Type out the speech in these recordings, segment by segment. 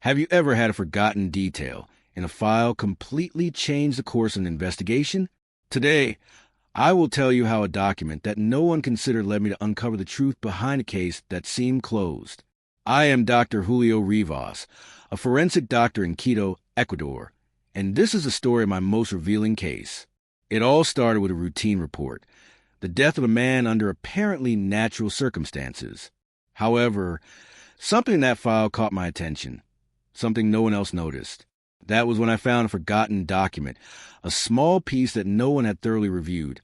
Have you ever had a forgotten detail in a file completely change the course of an investigation? Today, I will tell you how a document that no one considered led me to uncover the truth behind a case that seemed closed. I am Dr. Julio Rivas, a forensic doctor in Quito, Ecuador, and this is the story of my most revealing case. It all started with a routine report, the death of a man under apparently natural circumstances. However, something in that file caught my attention, something no one else noticed. That was when I found a forgotten document, a small piece that no one had thoroughly reviewed,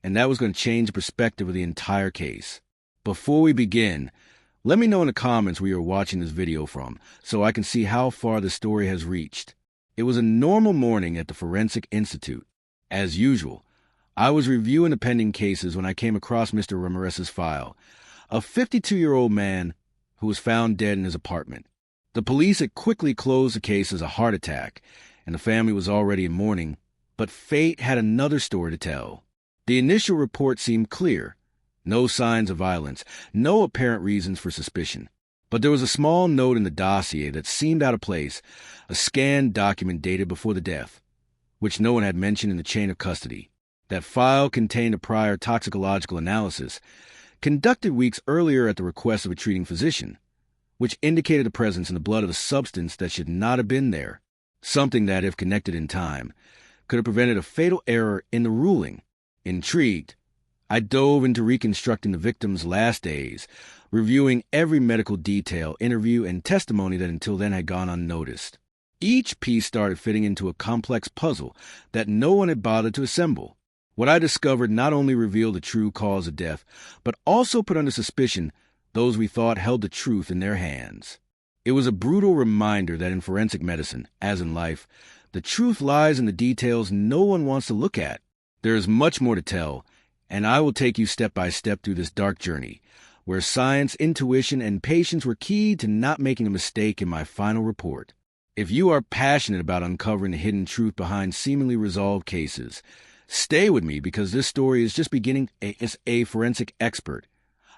and that was going to change the perspective of the entire case. Before we begin, let me know in the comments where you're watching this video from, so I can see how far the story has reached. It was a normal morning at the Forensic Institute. As usual, I was reviewing the pending cases when I came across Mr. Ramirez's file, a 52-year-old man who was found dead in his apartment. The police had quickly closed the case as a heart attack, and the family was already in mourning, but fate had another story to tell. The initial report seemed clear. No signs of violence, no apparent reasons for suspicion. But there was a small note in the dossier that seemed out of place, a scanned document dated before the death, which no one had mentioned in the chain of custody. That file contained a prior toxicological analysis, conducted weeks earlier at the request of a treating physician, which indicated the presence in the blood of a substance that should not have been there, something that, if connected in time, could have prevented a fatal error in the ruling. Intrigued, I dove into reconstructing the victim's last days, reviewing every medical detail, interview, and testimony that until then had gone unnoticed. Each piece started fitting into a complex puzzle that no one had bothered to assemble. What I discovered not only revealed the true cause of death, but also put under suspicion those we thought held the truth in their hands. It was a brutal reminder that in forensic medicine, as in life, the truth lies in the details no one wants to look at. There is much more to tell, and I will take you step by step through this dark journey, where science, intuition, and patience were key to not making a mistake in my final report. If you are passionate about uncovering the hidden truth behind seemingly resolved cases, stay with me because this story is just beginning as a forensic expert.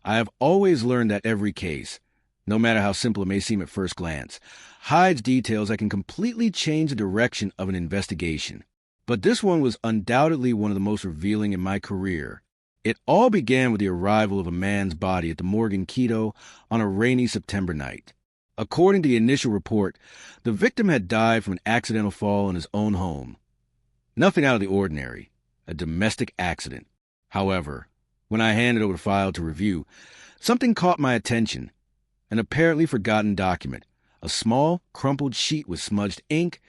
I have always learned that every case, no matter how simple it may seem at first glance, hides details that can completely change the direction of an investigation. But this one was undoubtedly one of the most revealing in my career. It all began with the arrival of a man's body at the morgue in Quito on a rainy September night. According to the initial report, the victim had died from an accidental fall in his own home. Nothing out of the ordinary, a domestic accident. However, when I handed over the file to review, something caught my attention. An apparently forgotten document, a small, crumpled sheet with smudged ink,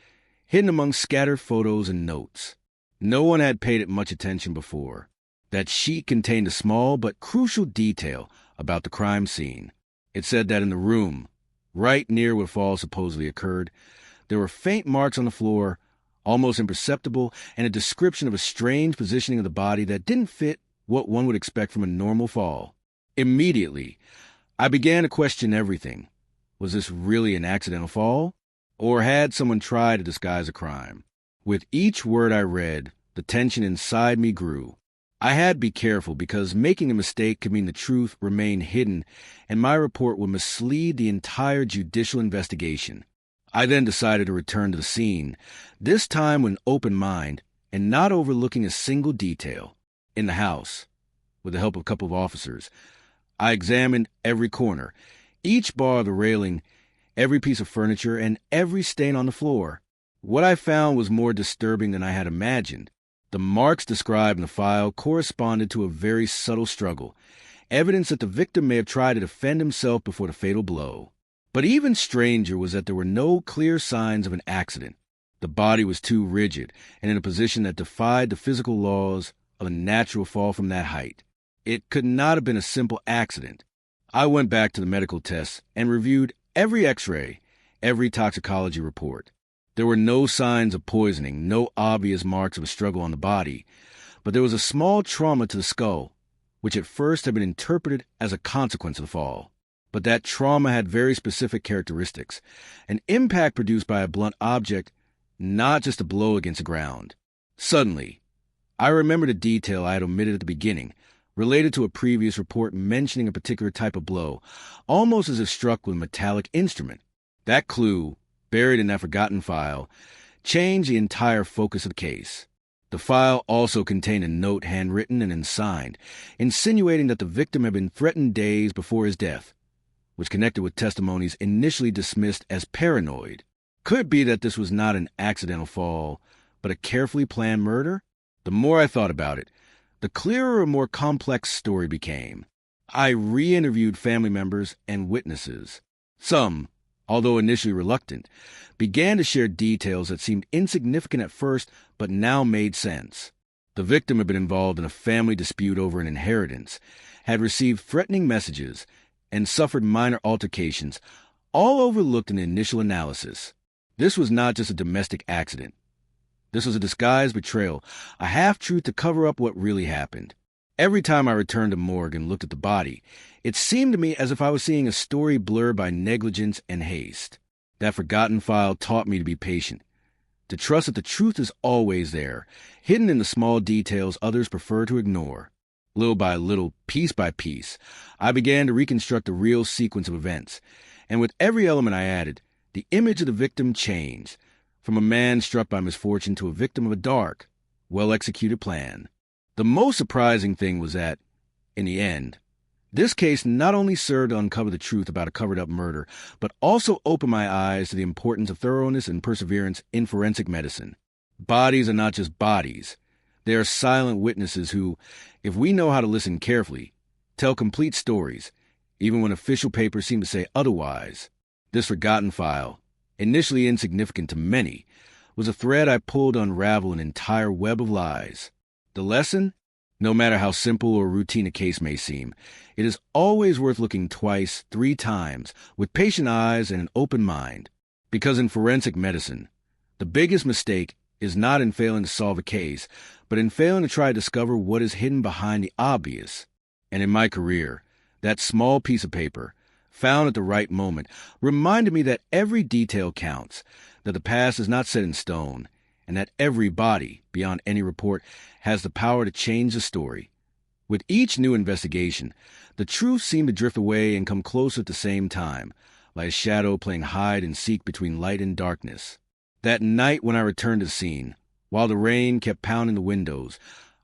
hidden among scattered photos and notes. No one had paid it much attention before. That sheet contained a small but crucial detail about the crime scene. It said that in the room, right near where the fall supposedly occurred, there were faint marks on the floor, almost imperceptible, and a description of a strange positioning of the body that didn't fit what one would expect from a normal fall. Immediately, I began to question everything. Was this really an accidental fall? Or had someone tried to disguise a crime? With each word I read, the tension inside me grew. I had to be careful because making a mistake could mean the truth remained hidden and my report would mislead the entire judicial investigation. I then decided to return to the scene, this time with an open mind and not overlooking a single detail. In the house, with the help of a couple of officers, I examined every corner, each bar of the railing, every piece of furniture, and every stain on the floor. What I found was more disturbing than I had imagined. The marks described in the file corresponded to a very subtle struggle, evidence that the victim may have tried to defend himself before the fatal blow. But even stranger was that there were no clear signs of an accident. The body was too rigid and in a position that defied the physical laws of a natural fall from that height. It could not have been a simple accident. I went back to the medical tests and reviewed every x-ray, every toxicology report. There were no signs of poisoning, no obvious marks of a struggle on the body, but there was a small trauma to the skull, which at first had been interpreted as a consequence of the fall. But that trauma had very specific characteristics, an impact produced by a blunt object, not just a blow against the ground. Suddenly, I remembered a detail I had omitted at the beginning, related to a previous report mentioning a particular type of blow, almost as if struck with a metallic instrument. That clue buried in that forgotten file, changed the entire focus of the case. The file also contained a note handwritten and unsigned, insinuating that the victim had been threatened days before his death, which connected with testimonies initially dismissed as paranoid. Could it be that this was not an accidental fall, but a carefully planned murder? The more I thought about it, the clearer a more complex story became. I re-interviewed family members and witnesses. Some, although initially reluctant, began to share details that seemed insignificant at first but now made sense. The victim had been involved in a family dispute over an inheritance, had received threatening messages, and suffered minor altercations, all overlooked in the initial analysis. This was not just a domestic accident. This was a disguised betrayal, a half-truth to cover up what really happened. Every time I returned to morgue and looked at the body, it seemed to me as if I was seeing a story blurred by negligence and haste. That forgotten file taught me to be patient, to trust that the truth is always there, hidden in the small details others prefer to ignore. Little by little, piece by piece, I began to reconstruct a real sequence of events, and with every element I added, the image of the victim changed, from a man struck by misfortune to a victim of a dark, well-executed plan. The most surprising thing was that, in the end, this case not only served to uncover the truth about a covered-up murder, but also opened my eyes to the importance of thoroughness and perseverance in forensic medicine. Bodies are not just bodies. They are silent witnesses who, if we know how to listen carefully, tell complete stories, even when official papers seem to say otherwise. This forgotten file, initially insignificant to many, was a thread I pulled to unravel an entire web of lies. The lesson? No matter how simple or routine a case may seem, it is always worth looking twice, 3 times, with patient eyes and an open mind. Because in forensic medicine, the biggest mistake is not in failing to solve a case, but in failing to try to discover what is hidden behind the obvious. And in my career, that small piece of paper, found at the right moment, reminded me that every detail counts, that the past is not set in stone, and that every body, beyond any report, has the power to change the story. With each new investigation, the truth seemed to drift away and come closer at the same time, like a shadow playing hide and seek between light and darkness. That night when I returned to the scene, while the rain kept pounding the windows,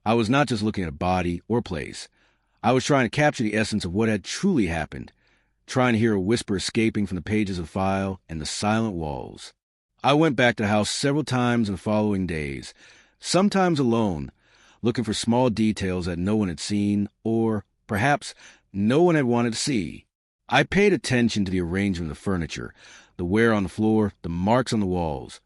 I was not just looking at a body or place. I was trying to capture the essence of what had truly happened, trying to hear a whisper escaping from the pages of the file and the silent walls. I went back to the house several times in the following days, sometimes alone, looking for small details that no one had seen, or, perhaps, no one had wanted to see. I paid attention to the arrangement of the furniture, the wear on the floor, the marks on the walls.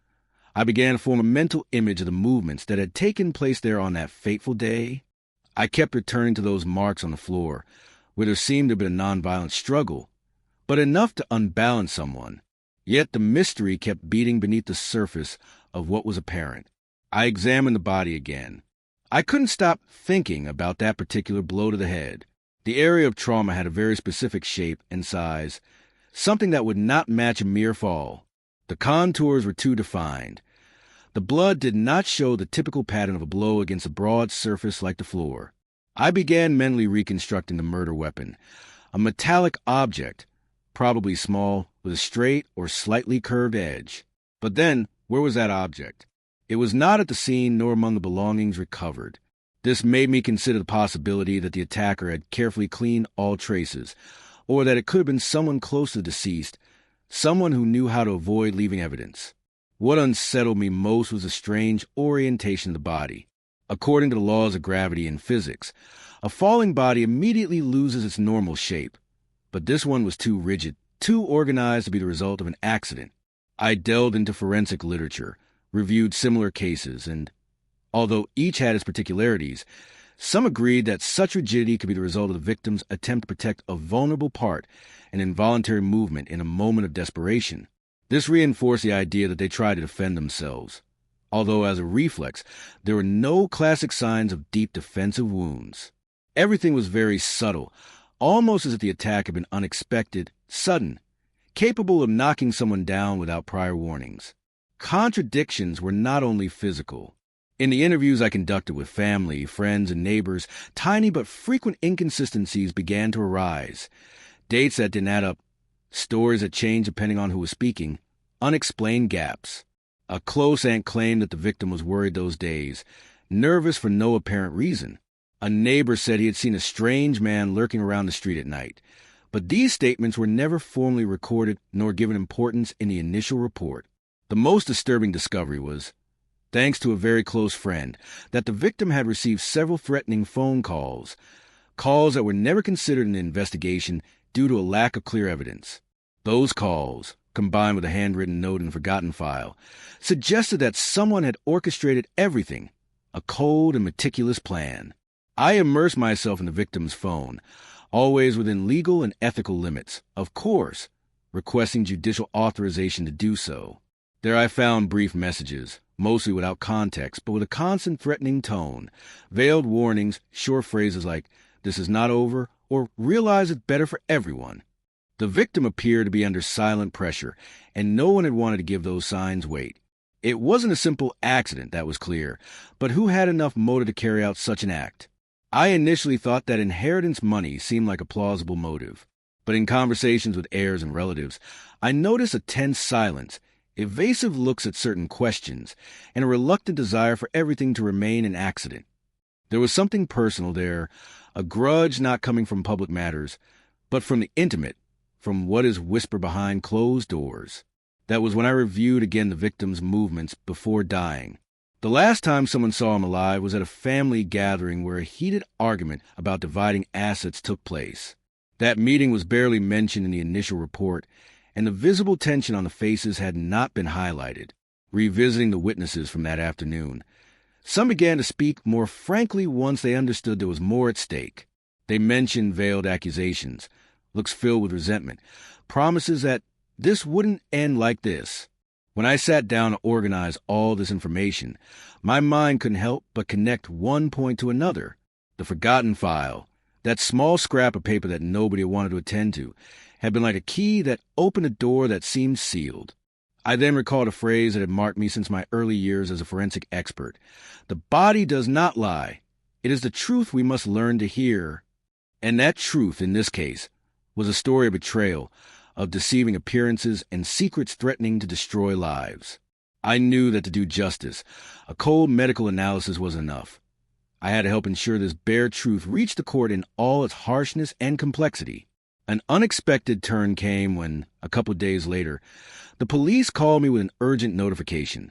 I began to form a mental image of the movements that had taken place there on that fateful day. I kept returning to those marks on the floor, where there seemed to have been a nonviolent struggle, but enough to unbalance someone. Yet the mystery kept beating beneath the surface of what was apparent. I examined the body again. I couldn't stop thinking about that particular blow to the head. The area of trauma had a very specific shape and size, something that would not match a mere fall. The contours were too defined. The blood did not show the typical pattern of a blow against a broad surface like the floor. I began mentally reconstructing the murder weapon, a metallic object, probably small, with a straight or slightly curved edge. But then, where was that object? It was not at the scene nor among the belongings recovered. This made me consider the possibility that the attacker had carefully cleaned all traces, or that it could have been someone close to the deceased, someone who knew how to avoid leaving evidence. What unsettled me most was the strange orientation of the body. According to the laws of gravity and physics, a falling body immediately loses its normal shape. But this one was too rigid, too organized to be the result of an accident. I delved into forensic literature, reviewed similar cases, and, although each had its particularities, some agreed that such rigidity could be the result of the victim's attempt to protect a vulnerable part, an involuntary movement in a moment of desperation. This reinforced the idea that they tried to defend themselves, although as a reflex, there were no classic signs of deep defensive wounds. Everything was very subtle, almost as if the attack had been unexpected, sudden, capable of knocking someone down without prior warnings. Contradictions were not only physical. In the interviews I conducted with family, friends, and neighbors, tiny but frequent inconsistencies began to arise. Dates that didn't add up, stories that changed depending on who was speaking, unexplained gaps. A close aunt claimed that the victim was worried those days, nervous for no apparent reason. A neighbor said he had seen a strange man lurking around the street at night. But these statements were never formally recorded nor given importance in the initial report. The most disturbing discovery was, thanks to a very close friend, that the victim had received several threatening phone calls that were never considered in the investigation due to a lack of clear evidence. Those calls, combined with a handwritten note in the forgotten file, suggested that someone had orchestrated everything, a cold and meticulous plan. I immersed myself in the victim's phone, always within legal and ethical limits, of course, requesting judicial authorization to do so. There I found brief messages, mostly without context, but with a constant threatening tone, veiled warnings, short phrases like, "This is not over," or "Realize it's better for everyone." The victim appeared to be under silent pressure, and no one had wanted to give those signs weight. It wasn't a simple accident, that was clear, but who had enough motive to carry out such an act? I initially thought that inheritance money seemed like a plausible motive, but in conversations with heirs and relatives, I noticed a tense silence, evasive looks at certain questions, and a reluctant desire for everything to remain an accident. There was something personal there, a grudge not coming from public matters, but from the intimate, from what is whispered behind closed doors. That was when I reviewed again the victim's movements before dying. The last time someone saw him alive was at a family gathering where a heated argument about dividing assets took place. That meeting was barely mentioned in the initial report, and the visible tension on the faces had not been highlighted. Revisiting the witnesses from that afternoon, some began to speak more frankly once they understood there was more at stake. They mentioned veiled accusations, looks filled with resentment, promises that this wouldn't end like this. When I sat down to organize all this information, my mind couldn't help but connect one point to another. The forgotten file, that small scrap of paper that nobody wanted to attend to, had been like a key that opened a door that seemed sealed. I then recalled a phrase that had marked me since my early years as a forensic expert. The body does not lie. It is the truth we must learn to hear. And that truth, in this case, was a story of betrayal, of deceiving appearances and secrets threatening to destroy lives. I knew that to do justice, a cold medical analysis was enough. I had to help ensure this bare truth reached the court in all its harshness and complexity. An unexpected turn came when, a couple days later, the police called me with an urgent notification.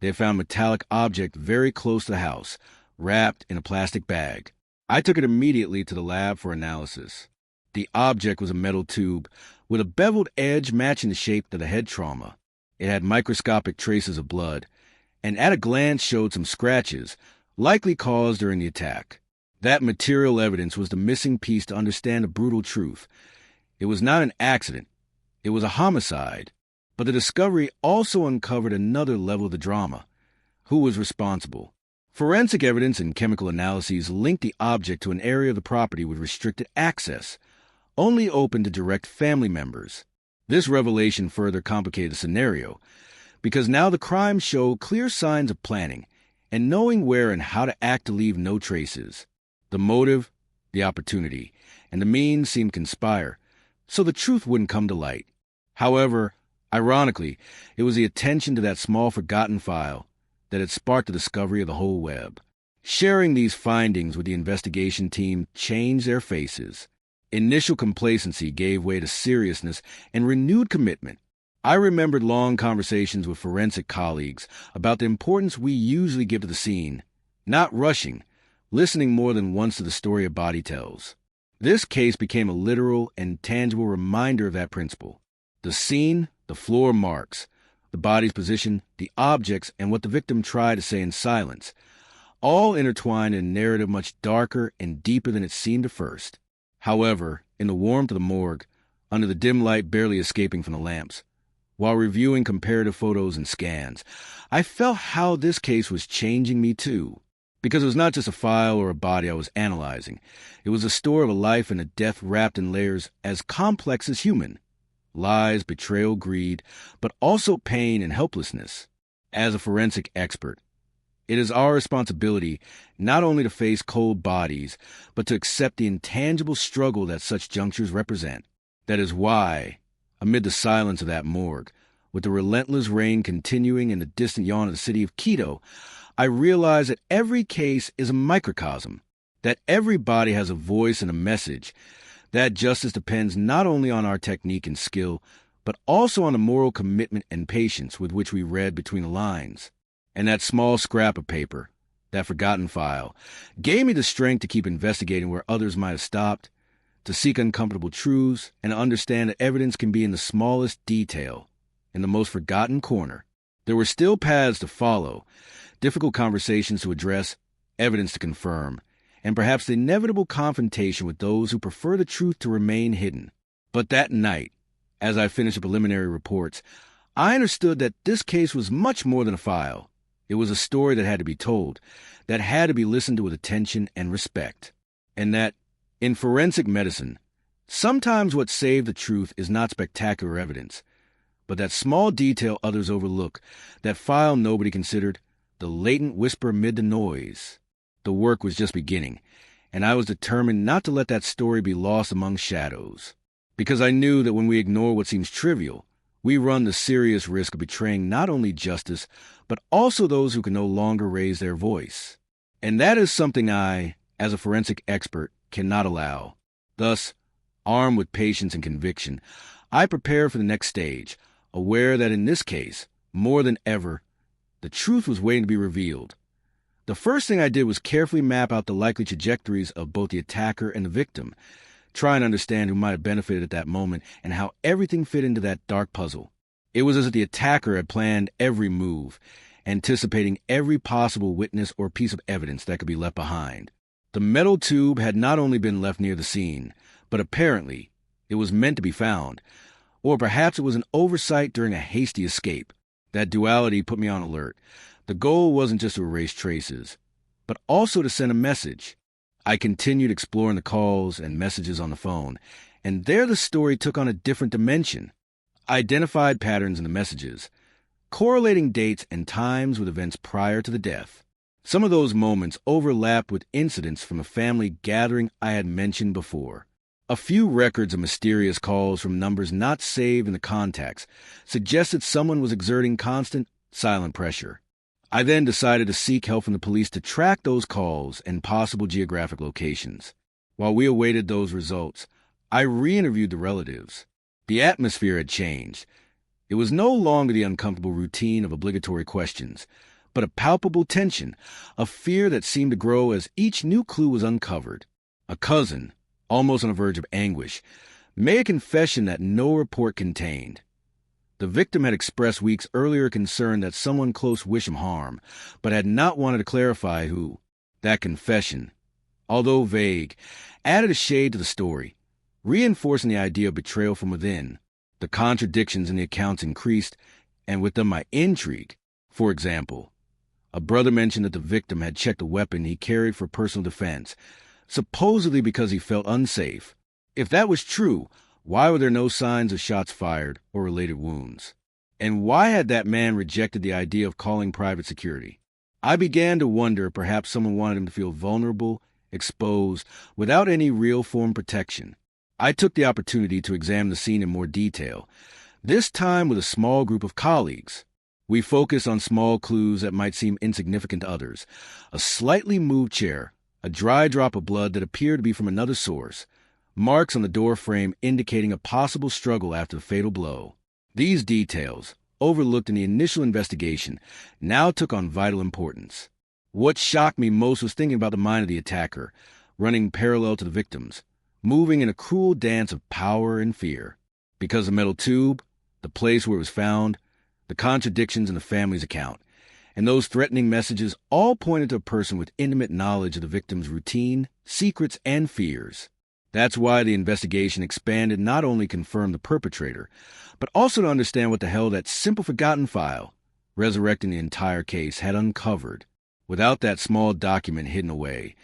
They had found a metallic object very close to the house, wrapped in a plastic bag. I took it immediately to the lab for analysis. The object was a metal tube with a beveled edge matching the shape of the head trauma. It had microscopic traces of blood, and at a glance showed some scratches, likely caused during the attack. That material evidence was the missing piece to understand the brutal truth. It was not an accident. It was a homicide. But the discovery also uncovered another level of the drama. Who was responsible? Forensic evidence and chemical analyses linked the object to an area of the property with restricted access, only open to direct family members. This revelation further complicated the scenario, because now the crimes showed clear signs of planning and knowing where and how to act to leave no traces. The motive, the opportunity, and the means seemed to conspire, so the truth wouldn't come to light. However, ironically, it was the attention to that small forgotten file that had sparked the discovery of the whole web. Sharing these findings with the investigation team changed their faces. Initial complacency gave way to seriousness and renewed commitment. I remembered long conversations with forensic colleagues about the importance we usually give to the scene, not rushing, listening more than once to the story a body tells. This case became a literal and tangible reminder of that principle. The scene, the floor marks, the body's position, the objects, and what the victim tried to say in silence, all intertwined in a narrative much darker and deeper than it seemed at first. However, in the warmth of the morgue, under the dim light barely escaping from the lamps, while reviewing comparative photos and scans, I felt how this case was changing me too. Because it was not just a file or a body I was analyzing. It was a story of a life and a death wrapped in layers as complex as human. Lies, betrayal, greed, but also pain and helplessness. As a forensic expert, it is our responsibility not only to face cold bodies, but to accept the intangible struggle that such junctures represent. That is why, amid the silence of that morgue, With the relentless rain continuing and the distant yawn of the city of Quito, I realized that every case is a microcosm, that every body has a voice and a message, that justice depends not only on our technique and skill, but also on the moral commitment and patience with which we read between the lines. And that small scrap of paper, that forgotten file, gave me the strength to keep investigating where others might have stopped, to seek uncomfortable truths, and to understand that evidence can be in the smallest detail, in the most forgotten corner. There were still paths to follow, difficult conversations to address, evidence to confirm, and perhaps the inevitable confrontation with those who prefer the truth to remain hidden. But that night, as I finished the preliminary reports, I understood that this case was much more than a file. It was a story that had to be told, that had to be listened to with attention and respect. And that, in forensic medicine, sometimes what saved the truth is not spectacular evidence, but that small detail others overlook, that file nobody considered, the latent whisper amid the noise. The work was just beginning, and I was determined not to let that story be lost among shadows. Because I knew that when we ignore what seems trivial, we run the serious risk of betraying not only justice, but also those who can no longer raise their voice. And that is something I, as a forensic expert, cannot allow. Thus, armed with patience and conviction, I prepared for the next stage, aware that in this case, more than ever, the truth was waiting to be revealed. The first thing I did was carefully map out the likely trajectories of both the attacker and the victim, try and understand who might have benefited at that moment and how everything fit into that dark puzzle. It was as if the attacker had planned every move, anticipating every possible witness or piece of evidence that could be left behind. The metal tube had not only been left near the scene, but apparently it was meant to be found, or perhaps it was an oversight during a hasty escape. That duality put me on alert. The goal wasn't just to erase traces, but also to send a message. I continued exploring the calls and messages on the phone, and there the story took on a different dimension. I identified patterns in the messages, correlating dates and times with events prior to the death. Some of those moments overlapped with incidents from a family gathering I had mentioned before. A few records of mysterious calls from numbers not saved in the contacts suggested someone was exerting constant, silent pressure. I then decided to seek help from the police to track those calls and possible geographic locations. While we awaited those results, I re-interviewed the relatives. The atmosphere had changed. It was no longer the uncomfortable routine of obligatory questions, but a palpable tension, a fear that seemed to grow as each new clue was uncovered. A cousin, almost on the verge of anguish, made a confession that no report contained. The victim had expressed weeks earlier concern that someone close wished him harm, but had not wanted to clarify who. That confession, although vague, added a shade to the story, reinforcing the idea of betrayal from within. The contradictions in the accounts increased, and with them my intrigue. For example, a brother mentioned that the victim had checked a weapon he carried for personal defense, supposedly because he felt unsafe. If that was true, why were there no signs of shots fired or related wounds? And why had that man rejected the idea of calling private security? I began to wonder if perhaps someone wanted him to feel vulnerable, exposed, without any real form of protection. I took the opportunity to examine the scene in more detail, this time with a small group of colleagues. We focused on small clues that might seem insignificant to others. A slightly moved chair, a dry drop of blood that appeared to be from another source, marks on the door frame indicating a possible struggle after the fatal blow. These details, overlooked in the initial investigation, now took on vital importance. What shocked me most was thinking about the mind of the attacker, running parallel to the victims, moving in a cruel dance of power and fear. Because the metal tube, the place where it was found, the contradictions in the family's account, and those threatening messages all pointed to a person with intimate knowledge of the victim's routine, secrets, and fears. That's why the investigation expanded not only to confirm the perpetrator, but also to understand what the hell that simple forgotten file, resurrecting the entire case, had uncovered. Without that small document hidden away,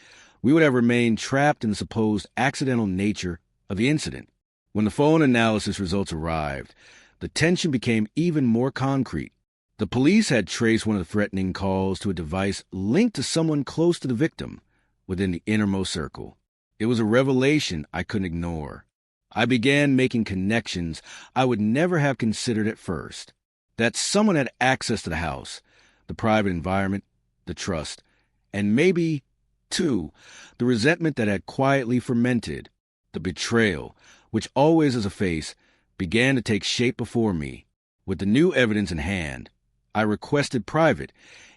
we would have remained trapped in the supposed accidental nature of the incident. When the phone analysis results arrived, the tension became even more concrete. The police had traced one of the threatening calls to a device linked to someone close to the victim within the innermost circle. It was a revelation I couldn't ignore. I began making connections I would never have considered at first. That someone had access to the house, the private environment, the trust, and maybe, too, the resentment that had quietly fermented. The betrayal, which always has a face, began to take shape before me. With the new evidence in hand, I requested private,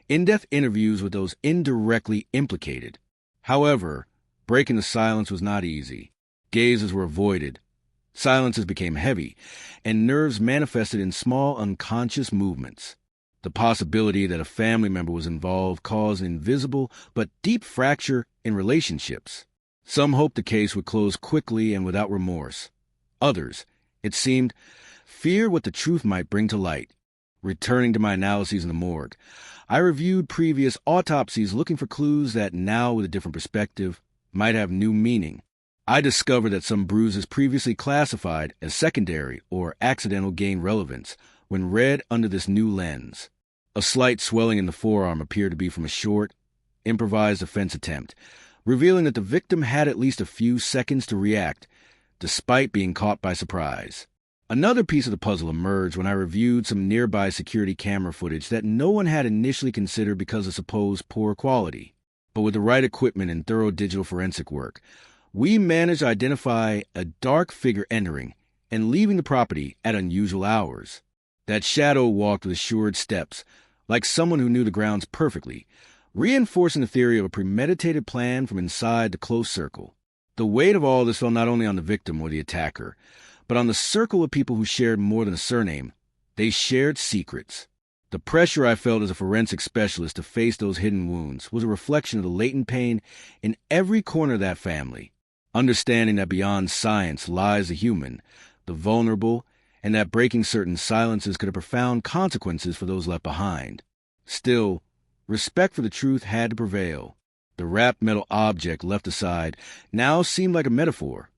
in-depth interviews with those indirectly implicated. However, breaking the silence was not easy. Gazes were avoided. Silences became heavy, and nerves manifested in small unconscious movements. The possibility that a family member was involved caused an invisible but deep fracture in relationships. Some hoped the case would close quickly and without remorse. Others, it seemed, feared what the truth might bring to light. Returning to my analyses in the morgue, I reviewed previous autopsies looking for clues that now, with a different perspective, might have new meaning. I discovered that some bruises previously classified as secondary or accidental gained relevance when read under this new lens. A slight swelling in the forearm appeared to be from a short, improvised offense attempt, revealing that the victim had at least a few seconds to react, despite being caught by surprise. Another piece of the puzzle emerged when I reviewed some nearby security camera footage that no one had initially considered because of supposed poor quality. But with the right equipment and thorough digital forensic work, we managed to identify a dark figure entering and leaving the property at unusual hours. That shadow walked with assured steps, like someone who knew the grounds perfectly, reinforcing the theory of a premeditated plan from inside the close circle. The weight of all this fell not only on the victim or the attacker, but on the circle of people who shared more than a surname. They shared secrets. The pressure I felt as a forensic specialist to face those hidden wounds was a reflection of the latent pain in every corner of that family. Understanding that beyond science lies the human, the vulnerable, and that breaking certain silences could have profound consequences for those left behind. Still, respect for the truth had to prevail. The wrapped metal object left aside now seemed like a metaphor.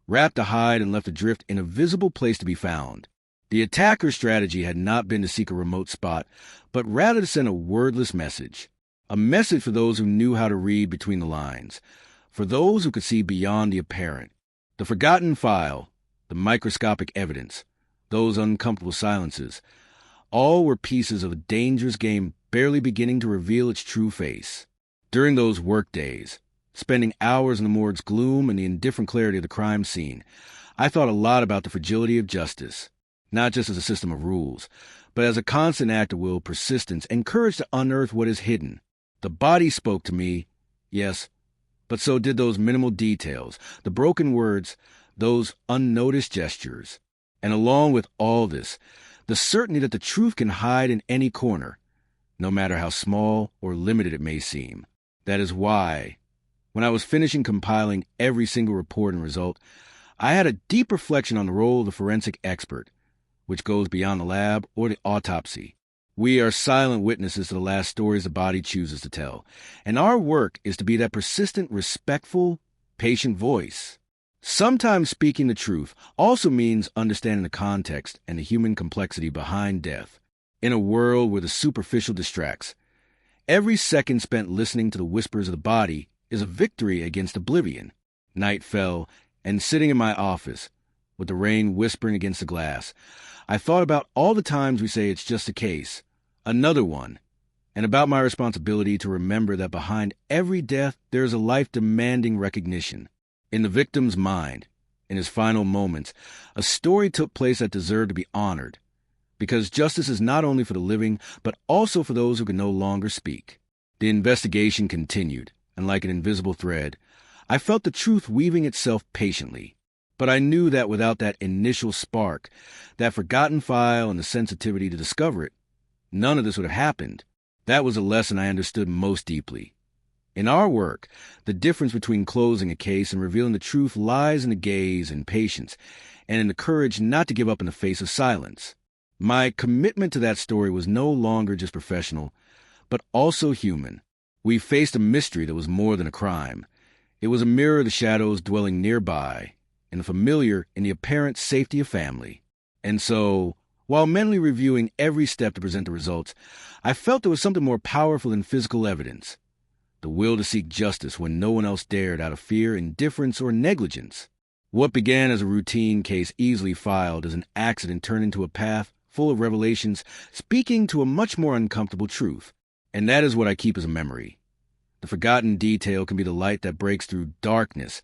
Wrapped to hide and left adrift in a visible place to be found. The attacker's strategy had not been to seek a remote spot, but rather to send a wordless message. A message for those who knew how to read between the lines, for those who could see beyond the apparent. The forgotten file, the microscopic evidence, those uncomfortable silences, all were pieces of a dangerous game barely beginning to reveal its true face. During those work days, spending hours in the morgue's gloom and the indifferent clarity of the crime scene, I thought a lot about the fragility of justice, not just as a system of rules, but as a constant act of will, persistence, and courage to unearth what is hidden. The body spoke to me, yes, but so did those minimal details, the broken words, those unnoticed gestures. And along with all this, the certainty that the truth can hide in any corner, no matter how small or limited it may seem. That is why, when I was finishing compiling every single report and result, I had a deep reflection on the role of the forensic expert, which goes beyond the lab or the autopsy. We are silent witnesses to the last stories the body chooses to tell, and our work is to be that persistent, respectful, patient voice. Sometimes speaking the truth also means understanding the context and the human complexity behind death. In a world where the superficial distracts, every second spent listening to the whispers of the body is a victory against oblivion. Night fell, and sitting in my office, with the rain whispering against the glass, I thought about all the times we say it's just a case, another one, and about my responsibility to remember that behind every death there is a life demanding recognition. In the victim's mind, in his final moments, a story took place that deserved to be honored, because justice is not only for the living, but also for those who can no longer speak. The investigation continued, and like an invisible thread, I felt the truth weaving itself patiently. But I knew that without that initial spark, that forgotten file and the sensitivity to discover it, none of this would have happened. That was a lesson I understood most deeply. In our work, the difference between closing a case and revealing the truth lies in the gaze and patience, and in the courage not to give up in the face of silence. My commitment to that story was no longer just professional, but also human. We faced a mystery that was more than a crime. It was a mirror of the shadows dwelling nearby, and the familiar in the apparent safety of family. And so, while mentally reviewing every step to present the results, I felt there was something more powerful than physical evidence. The will to seek justice when no one else dared out of fear, indifference, or negligence. What began as a routine case easily filed as an accident turned into a path full of revelations, speaking to a much more uncomfortable truth. And that is what I keep as a memory. The forgotten detail can be the light that breaks through darkness.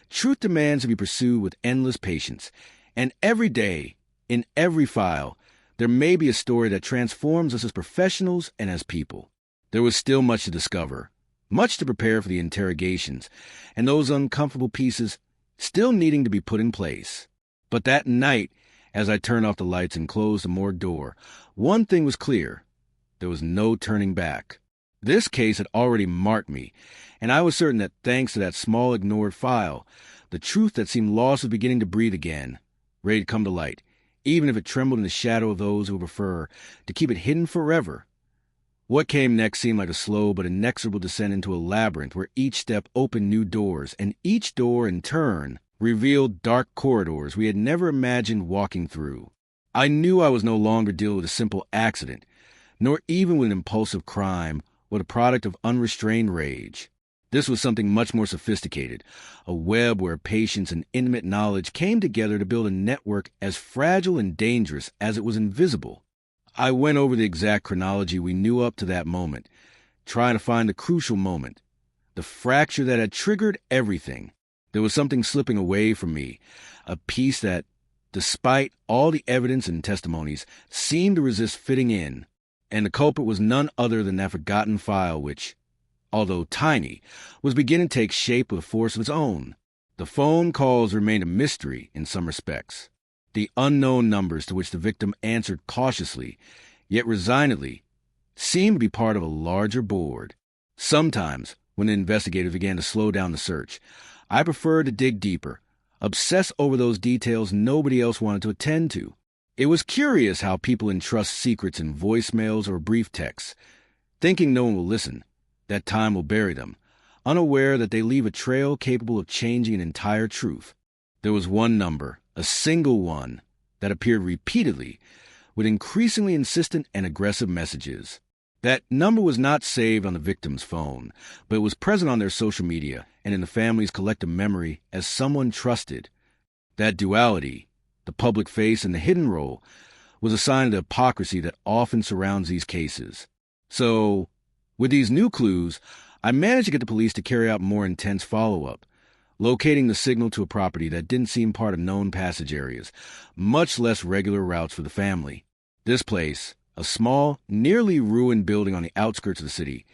Truth demands to be pursued with endless patience. And every day, in every file, there may be a story that transforms us as professionals and as people. There was still much to discover, much to prepare for the interrogations, and those uncomfortable pieces still needing to be put in place. But that night, as I turned off the lights and closed the morgue door, one thing was clear. There was no turning back. This case had already marked me, and I was certain that thanks to that small ignored file, the truth that seemed lost was beginning to breathe again, ready to come to light, even if it trembled in the shadow of those who would prefer to keep it hidden forever. What came next seemed like a slow but inexorable descent into a labyrinth where each step opened new doors, and each door, in turn, revealed dark corridors we had never imagined walking through. I knew I was no longer dealing with a simple accident, nor even with an impulsive crime or the product of unrestrained rage. This was something much more sophisticated, a web where patience and intimate knowledge came together to build a network as fragile and dangerous as it was invisible. I went over the exact chronology we knew up to that moment, trying to find the crucial moment, the fracture that had triggered everything. There was something slipping away from me, a piece that, despite all the evidence and testimonies, seemed to resist fitting in. And the culprit was none other than that forgotten file which, although tiny, was beginning to take shape with a force of its own. The phone calls remained a mystery in some respects. The unknown numbers to which the victim answered cautiously, yet resignedly, seemed to be part of a larger board. Sometimes, when the investigators began to slow down the search, I preferred to dig deeper, obsess over those details nobody else wanted to attend to. It was curious how people entrust secrets in voicemails or brief texts, thinking no one will listen, that time will bury them, unaware that they leave a trail capable of changing an entire truth. There was one number, a single one, that appeared repeatedly, with increasingly insistent and aggressive messages. That number was not saved on the victim's phone, but it was present on their social media and in the family's collective memory as someone trusted. That duality, the public face and the hidden role, was a sign of the hypocrisy that often surrounds these cases. So, with these new clues, I managed to get the police to carry out more intense follow-up, locating the signal to a property that didn't seem part of known passage areas, much less regular routes for the family. This place, a small, nearly ruined building on the outskirts of the city,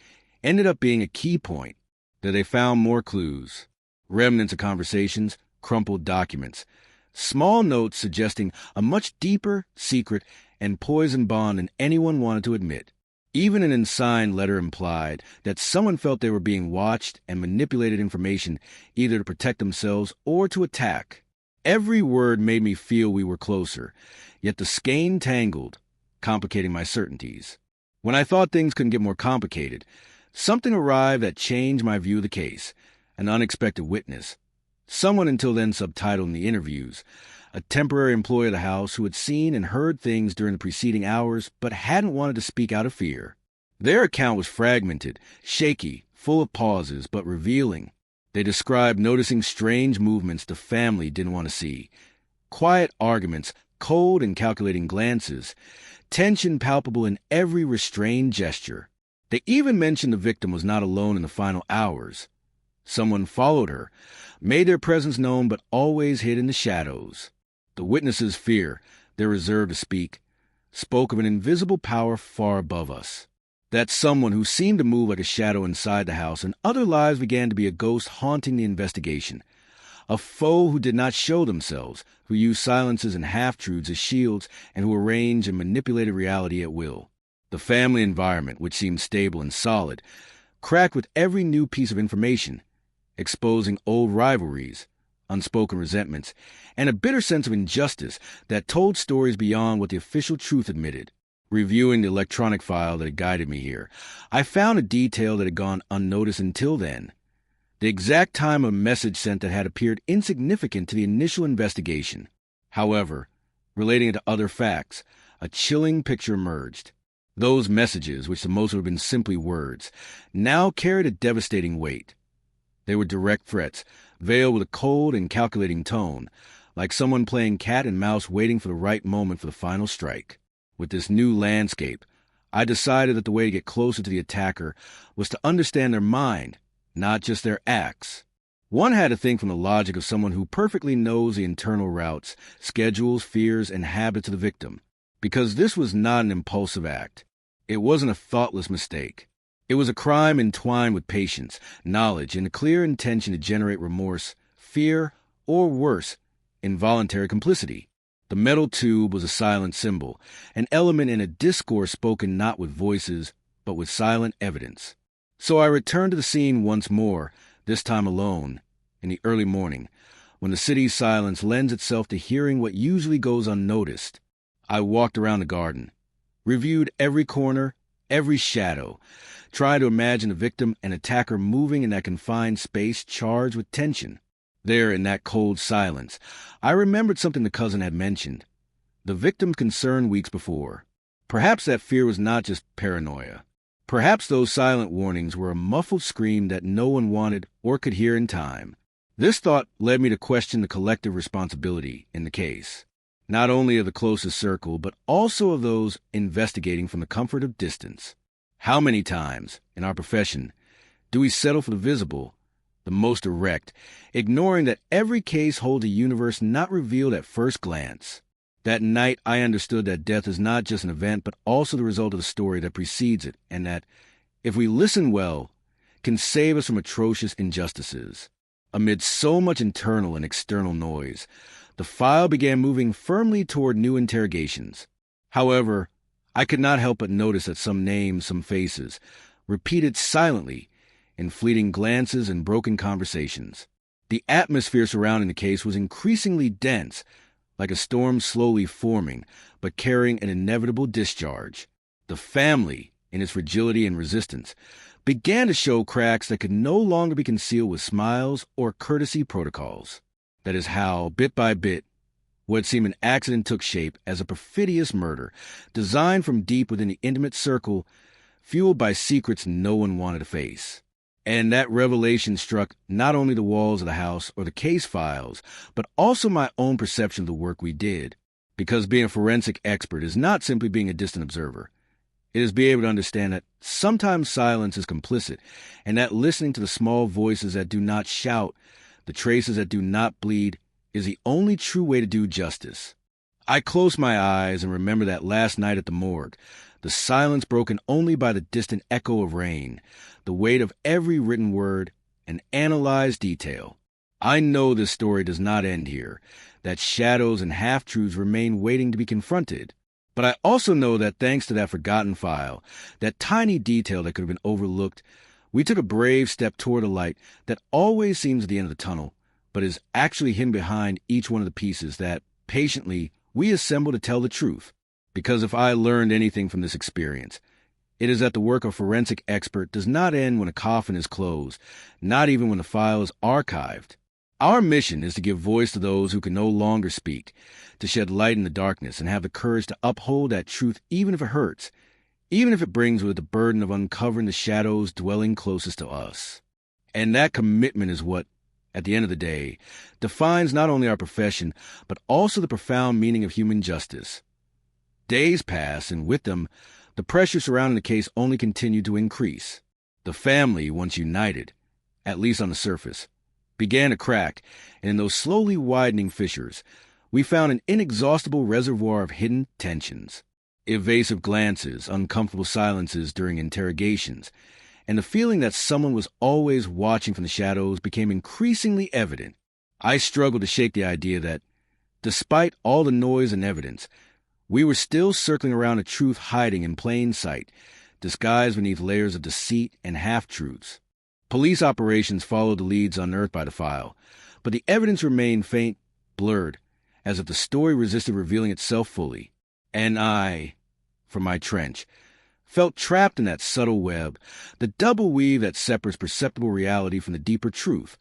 ended up being a key point. There they found more clues, remnants of conversations, crumpled documents, small notes suggesting a much deeper, secret, and poisoned bond than anyone wanted to admit. Even an unsigned letter implied that someone felt they were being watched and manipulated information either to protect themselves or to attack. Every word made me feel we were closer, yet the skein tangled, complicating my certainties. When I thought things couldn't get more complicated, something arrived that changed my view of the case, an unexpected witness. Someone until then subtitled in the interviews, a temporary employee of the house who had seen and heard things during the preceding hours but hadn't wanted to speak out of fear. Their account was fragmented, shaky, full of pauses, but revealing. They described noticing strange movements the family didn't want to see, quiet arguments, cold and calculating glances, tension palpable in every restrained gesture. They even mentioned the victim was not alone in the final hours. Someone followed her, made their presence known but always hid in the shadows. The witnesses' fear, their reserve to speak, spoke of an invisible power far above us. That someone who seemed to move like a shadow inside the house, and other lives began to be a ghost haunting the investigation. A foe who did not show themselves, who used silences and half-truths as shields, and who arranged and manipulated reality at will. The family environment, which seemed stable and solid, cracked with every new piece of information, exposing old rivalries, unspoken resentments, and a bitter sense of injustice that told stories beyond what the official truth admitted. Reviewing the electronic file that had guided me here, I found a detail that had gone unnoticed until then. The exact time of a message sent that had appeared insignificant to the initial investigation. However, relating it to other facts, a chilling picture emerged. Those messages, which to most would have been simply words, now carried a devastating weight. They were direct threats, veiled with a cold and calculating tone, like someone playing cat and mouse waiting for the right moment for the final strike. With this new landscape, I decided that the way to get closer to the attacker was to understand their mind, not just their acts. One had to think from the logic of someone who perfectly knows the internal routes, schedules, fears, and habits of the victim, because this was not an impulsive act. It wasn't a thoughtless mistake. It was a crime entwined with patience, knowledge, and a clear intention to generate remorse, fear, or worse, involuntary complicity. The metal tube was a silent symbol, an element in a discourse spoken not with voices, but with silent evidence. So I returned to the scene once more, this time alone, in the early morning, when the city's silence lends itself to hearing what usually goes unnoticed. I walked around the garden, reviewed every corner, every shadow, trying to imagine the victim and attacker moving in that confined space charged with tension. There, in that cold silence, I remembered something the cousin had mentioned. The victim's concern weeks before. Perhaps that fear was not just paranoia. Perhaps those silent warnings were a muffled scream that no one wanted or could hear in time. This thought led me to question the collective responsibility in the case, not only of the closest circle, but also of those investigating from the comfort of distance. How many times, in our profession, do we settle for the visible, the most direct, ignoring that every case holds a universe not revealed at first glance? That night, I understood that death is not just an event, but also the result of the story that precedes it, and that, if we listen well, can save us from atrocious injustices. Amid so much internal and external noise, the file began moving firmly toward new interrogations. However, I could not help but notice that some names, some faces, repeated silently in fleeting glances and broken conversations. The atmosphere surrounding the case was increasingly dense, like a storm slowly forming, but carrying an inevitable discharge. The family, in its fragility and resistance, began to show cracks that could no longer be concealed with smiles or courtesy protocols. That is how, bit by bit, what seemed an accident took shape as a perfidious murder, designed from deep within the intimate circle, fueled by secrets no one wanted to face. And that revelation struck not only the walls of the house or the case files, but also my own perception of the work we did. Because being a forensic expert is not simply being a distant observer. It is being able to understand that sometimes silence is complicit, and that listening to the small voices that do not shout, the traces that do not bleed, is the only true way to do justice. I closed my eyes and remember that last night at the morgue, the silence broken only by the distant echo of rain, the weight of every written word, and analyzed detail. I know this story does not end here, that shadows and half-truths remain waiting to be confronted. But I also know that thanks to that forgotten file, that tiny detail that could have been overlooked, we took a brave step toward a light that always seems at the end of the tunnel, but is actually hidden behind each one of the pieces that, patiently, we assemble to tell the truth. Because if I learned anything from this experience, it is that the work of forensic expert does not end when a coffin is closed, not even when the file is archived. Our mission is to give voice to those who can no longer speak, to shed light in the darkness and have the courage to uphold that truth even if it hurts, even if it brings with it the burden of uncovering the shadows dwelling closest to us. And that commitment is what, at the end of the day, defines not only our profession, but also the profound meaning of human justice. Days passed, and with them, the pressure surrounding the case only continued to increase. The family, once united, at least on the surface, began to crack, and in those slowly widening fissures, we found an inexhaustible reservoir of hidden tensions. Evasive glances, uncomfortable silences during interrogations, and the feeling that someone was always watching from the shadows became increasingly evident. I struggled to shake the idea that, despite all the noise and evidence, we were still circling around a truth hiding in plain sight, disguised beneath layers of deceit and half-truths. Police operations followed the leads unearthed by the file, but the evidence remained faint, blurred, as if the story resisted revealing itself fully. And I, from my trench, felt trapped in that subtle web, the double weave that separates perceptible reality from the deeper truth,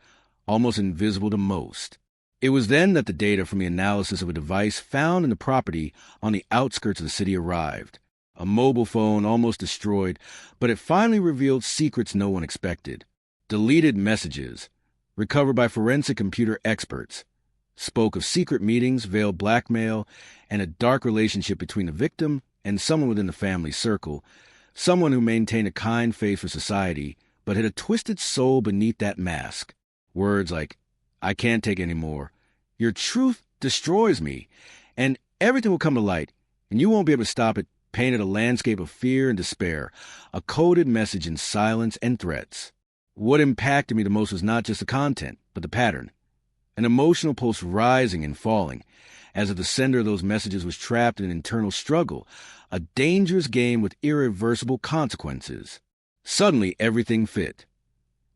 almost invisible to most. It was then that the data from the analysis of a device found in the property on the outskirts of the city arrived. A mobile phone almost destroyed, but it finally revealed secrets no one expected. Deleted messages, recovered by forensic computer experts, spoke of secret meetings, veiled blackmail, and a dark relationship between the victim and someone within the family circle, someone who maintained a kind face for society, but had a twisted soul beneath that mask. Words like, "I can't take any more," "Your truth destroys me," and "Everything will come to light, and you won't be able to stop it," painted a landscape of fear and despair, a coded message in silence and threats. What impacted me the most was not just the content, but the pattern. An emotional pulse rising and falling, as if the sender of those messages was trapped in an internal struggle, a dangerous game with irreversible consequences. Suddenly, everything fit.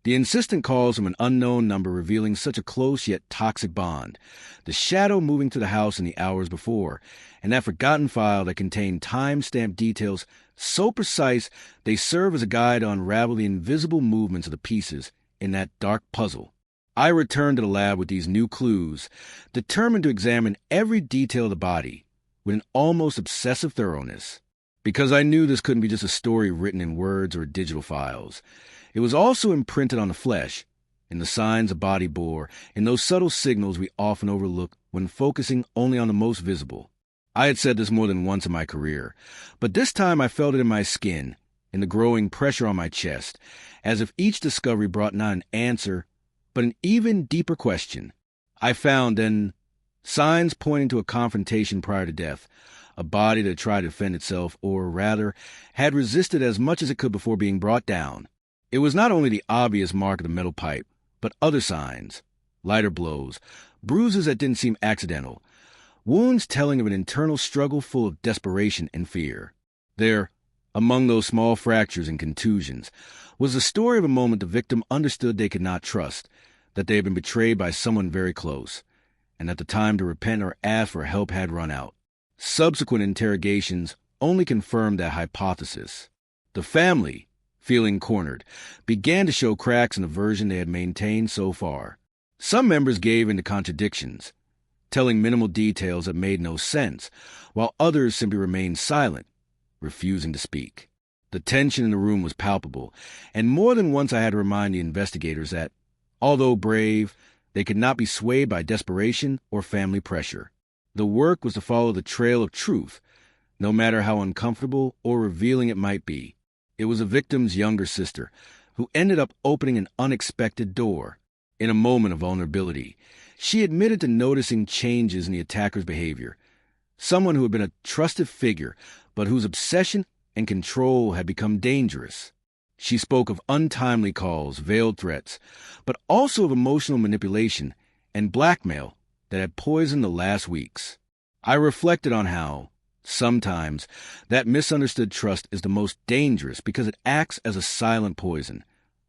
The insistent calls from an unknown number revealing such a close yet toxic bond, the shadow moving to the house in the hours before, and that forgotten file that contained time-stamped details so precise they serve as a guide to unravel the invisible movements of the pieces in that dark puzzle. I returned to the lab with these new clues, determined to examine every detail of the body with an almost obsessive thoroughness. Because I knew this couldn't be just a story written in words or digital files. It was also imprinted on the flesh, in the signs the body bore, in those subtle signals we often overlook when focusing only on the most visible. I had said this more than once in my career, but this time I felt it in my skin, in the growing pressure on my chest, as if each discovery brought not an answer, but an even deeper question. I found, then, signs pointing to a confrontation prior to death, a body that tried to defend itself, or rather, had resisted as much as it could before being brought down. It was not only the obvious mark of the metal pipe, but other signs, lighter blows, bruises that didn't seem accidental, wounds telling of an internal struggle full of desperation and fear. There, among those small fractures and contusions, was the story of a moment the victim understood they could not trust, that they had been betrayed by someone very close, and that the time to repent or ask for help had run out. Subsequent interrogations only confirmed that hypothesis. The family, feeling cornered, began to show cracks in the version they had maintained so far. Some members gave in to contradictions, telling minimal details that made no sense, while others simply remained silent, refusing to speak. The tension in the room was palpable, and more than once I had to remind the investigators that, although brave, they could not be swayed by desperation or family pressure. The work was to follow the trail of truth, no matter how uncomfortable or revealing it might be. It was the victim's younger sister, who ended up opening an unexpected door. In a moment of vulnerability, she admitted to noticing changes in the attacker's behavior. Someone who had been a trusted figure, but whose obsession and control had become dangerous. She spoke of untimely calls, veiled threats, but also of emotional manipulation and blackmail that had poisoned the last weeks. I reflected on how, sometimes, that misunderstood trust is the most dangerous because it acts as a silent poison,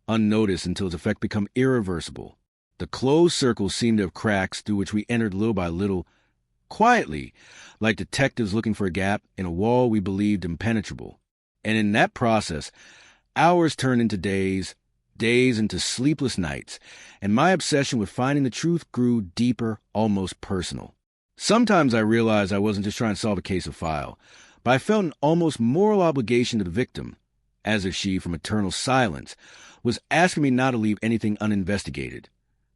unnoticed until its effect become irreversible. The closed circle seemed to have cracks through which we entered little by little, quietly, like detectives looking for a gap in a wall we believed impenetrable. And in that process, hours turned into days, days into sleepless nights, and my obsession with finding the truth grew deeper, almost personal. Sometimes I realized I wasn't just trying to solve a case of file, but I felt an almost moral obligation to the victim, as if she, from eternal silence, was asking me not to leave anything uninvestigated,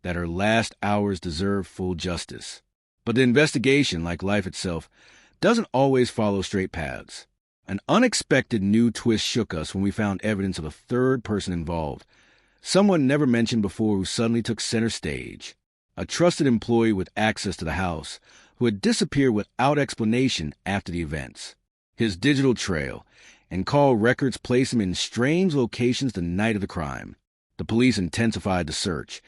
that her last hours deserved full justice. But the investigation, like life itself, doesn't always follow straight paths. An unexpected new twist shook us when we found evidence of a third person involved, someone never mentioned before who suddenly took center stage. A trusted employee with access to the house, who had disappeared without explanation after the events. His digital trail and call records placed him in strange locations the night of the crime. The police intensified the search,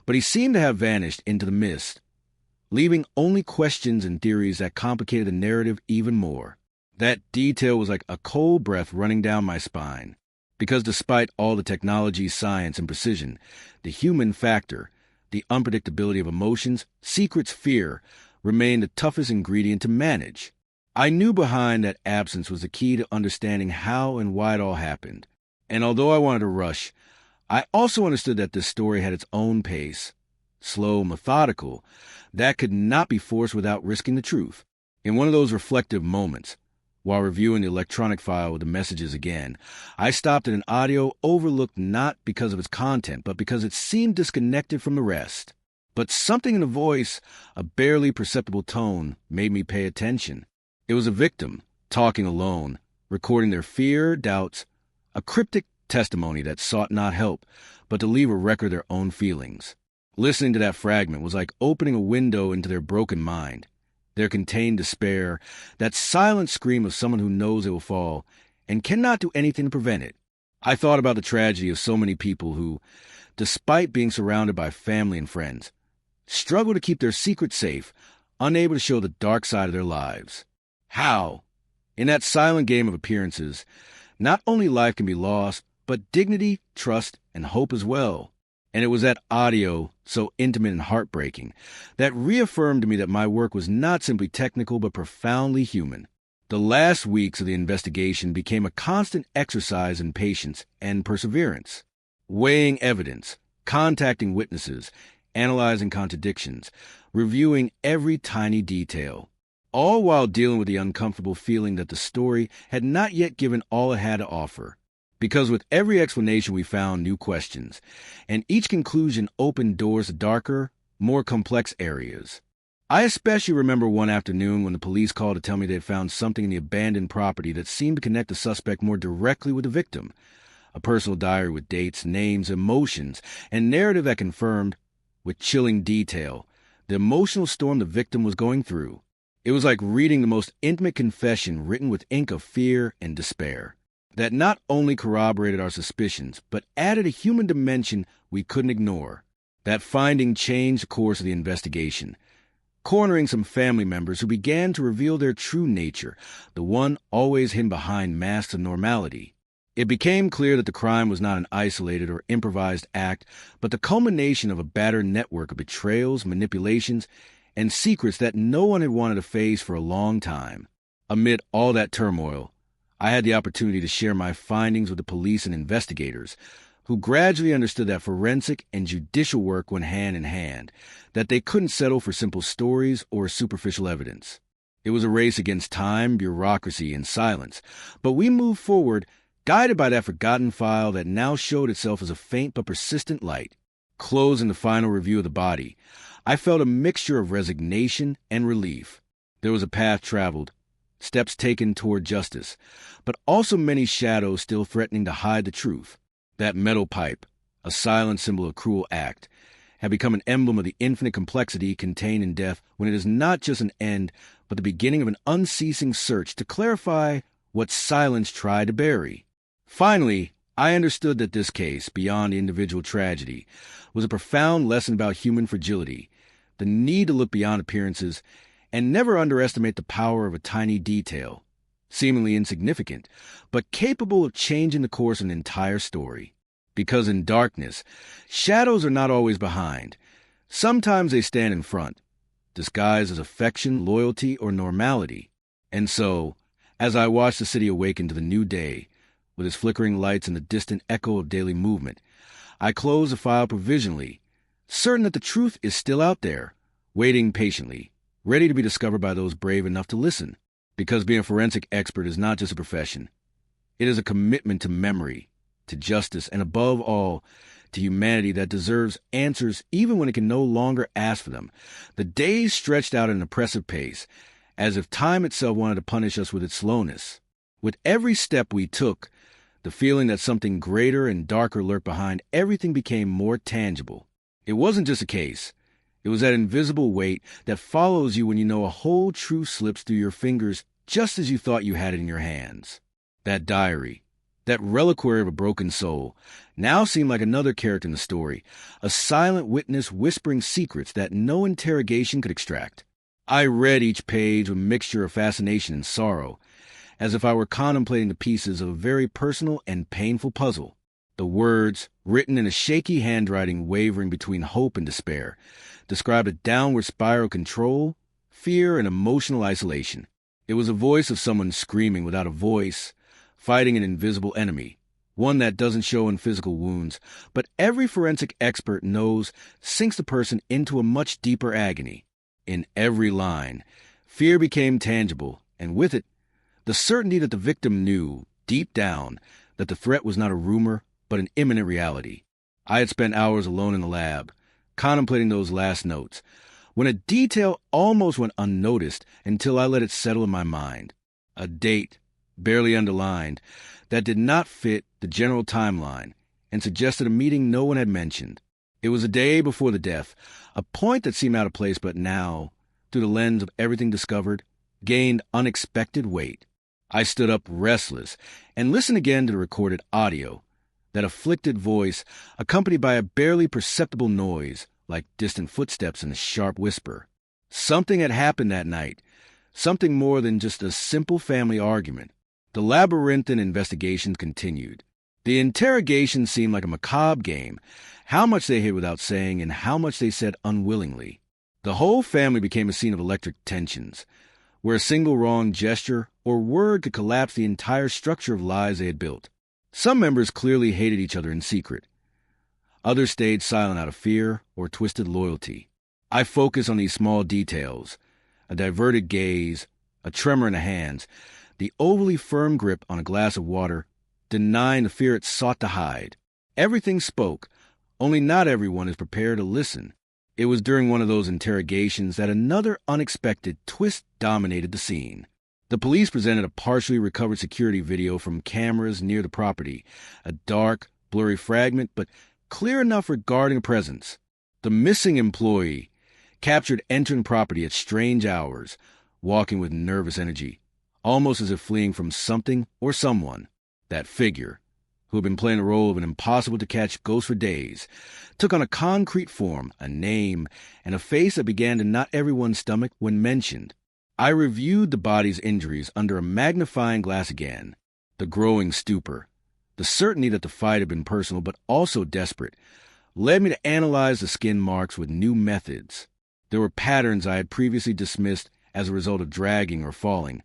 but he seemed to have vanished into the mist, leaving only questions and theories that complicated the narrative even more. That detail was like a cold breath running down my spine, because despite all the technology, science, and precision, the human factor, the unpredictability of emotions, secrets, fear, remained the toughest ingredient to manage. I knew behind that absence was the key to understanding how and why it all happened. And although I wanted to rush, I also understood that this story had its own pace, slow, methodical, that could not be forced without risking the truth. In one of those reflective moments, while reviewing the electronic file with the messages again, I stopped at an audio overlooked not because of its content, but because it seemed disconnected from the rest. But something in the voice, a barely perceptible tone, made me pay attention. It was a victim, talking alone, recording their fear, doubts, a cryptic testimony that sought not help, but to leave a record of their own feelings. Listening to that fragment was like opening a window into their broken mind, their contained despair, that silent scream of someone who knows they will fall and cannot do anything to prevent it. I thought about the tragedy of so many people who, despite being surrounded by family and friends, struggle to keep their secrets safe, unable to show the dark side of their lives. How? In that silent game of appearances, not only life can be lost, but dignity, trust, and hope as well. And it was that audio, so intimate and heartbreaking, that reaffirmed to me that my work was not simply technical but profoundly human. The last weeks of the investigation became a constant exercise in patience and perseverance. Weighing evidence, contacting witnesses, analyzing contradictions, reviewing every tiny detail, all while dealing with the uncomfortable feeling that the story had not yet given all it had to offer. Because with every explanation we found new questions, and each conclusion opened doors to darker, more complex areas. I especially remember one afternoon when the police called to tell me they had found something in the abandoned property that seemed to connect the suspect more directly with the victim. A personal diary with dates, names, emotions, and narrative that confirmed, with chilling detail, the emotional storm the victim was going through. It was like reading the most intimate confession written with ink of fear and despair, that not only corroborated our suspicions, but added a human dimension we couldn't ignore. That finding changed the course of the investigation, cornering some family members who began to reveal their true nature, the one always hidden behind masks of normality. It became clear that the crime was not an isolated or improvised act, but the culmination of a battered network of betrayals, manipulations, and secrets that no one had wanted to face for a long time. Amid all that turmoil, I had the opportunity to share my findings with the police and investigators, who gradually understood that forensic and judicial work went hand in hand, that they couldn't settle for simple stories or superficial evidence. It was a race against time, bureaucracy, and silence, but we moved forward, guided by that forgotten file that now showed itself as a faint but persistent light. Closing the final review of the body, I felt a mixture of resignation and relief. There was a path traveled, steps taken toward justice, but also many shadows still threatening to hide the truth. That metal pipe, a silent symbol of cruel act, had become an emblem of the infinite complexity contained in death when it is not just an end, but the beginning of an unceasing search to clarify what silence tried to bury. Finally, I understood that this case, beyond individual tragedy, was a profound lesson about human fragility, the need to look beyond appearances, and never underestimate the power of a tiny detail, seemingly insignificant, but capable of changing the course of an entire story. Because in darkness, shadows are not always behind. Sometimes they stand in front, disguised as affection, loyalty, or normality. And so, as I watched the city awaken to the new day, with its flickering lights and the distant echo of daily movement, I closed the file provisionally, certain that the truth is still out there, waiting patiently, ready to be discovered by those brave enough to listen. Because being a forensic expert is not just a profession. It is a commitment to memory, to justice, and above all, to humanity that deserves answers even when it can no longer ask for them. The days stretched out at an oppressive pace, as if time itself wanted to punish us with its slowness. With every step we took, the feeling that something greater and darker lurked behind everything became more tangible. It wasn't just a case. It was that invisible weight that follows you when you know a whole truth slips through your fingers just as you thought you had it in your hands. That diary, that reliquary of a broken soul, now seemed like another character in the story, a silent witness whispering secrets that no interrogation could extract. I read each page with a mixture of fascination and sorrow, as if I were contemplating the pieces of a very personal and painful puzzle. The words, written in a shaky handwriting wavering between hope and despair, described a downward spiral of control, fear, and emotional isolation. It was a voice of someone screaming without a voice, fighting an invisible enemy, one that doesn't show in physical wounds, but every forensic expert knows sinks the person into a much deeper agony. In every line, fear became tangible, and with it, the certainty that the victim knew, deep down, that the threat was not a rumor, but an imminent reality. I had spent hours alone in the lab, contemplating those last notes, when a detail almost went unnoticed until I let it settle in my mind. a date, barely underlined, that did not fit the general timeline and suggested a meeting no one had mentioned. It was a day before the death, a point that seemed out of place but now, through the lens of everything discovered, gained unexpected weight. I stood up restless and listened again to the recorded audio, that afflicted voice accompanied by a barely perceptible noise, like distant footsteps and a sharp whisper. Something had happened that night, something more than just a simple family argument. The labyrinthine investigation continued. The interrogation seemed like a macabre game, how much they hid without saying and how much they said unwillingly. The whole family became a scene of electric tensions, where a single wrong gesture or word could collapse the entire structure of lies they had built. Some members clearly hated each other in secret. Others stayed silent out of fear or twisted loyalty. I focused on these small details, a diverted gaze, a tremor in the hands, the overly firm grip on a glass of water, denying the fear it sought to hide. Everything spoke, only not everyone is prepared to listen. It was during one of those interrogations that another unexpected twist dominated the scene. The police presented a partially recovered security video from cameras near the property, a dark, blurry fragment, but clear enough regarding a presence. The missing employee, captured entering property at strange hours, walking with nervous energy, almost as if fleeing from something or someone. That figure, who had been playing the role of an impossible-to-catch ghost for days, took on a concrete form, a name, and a face that began to knot everyone's stomach when mentioned. I reviewed the body's injuries under a magnifying glass again. The growing stupor, the certainty that the fight had been personal but also desperate, led me to analyze the skin marks with new methods. There were patterns I had previously dismissed as a result of dragging or falling,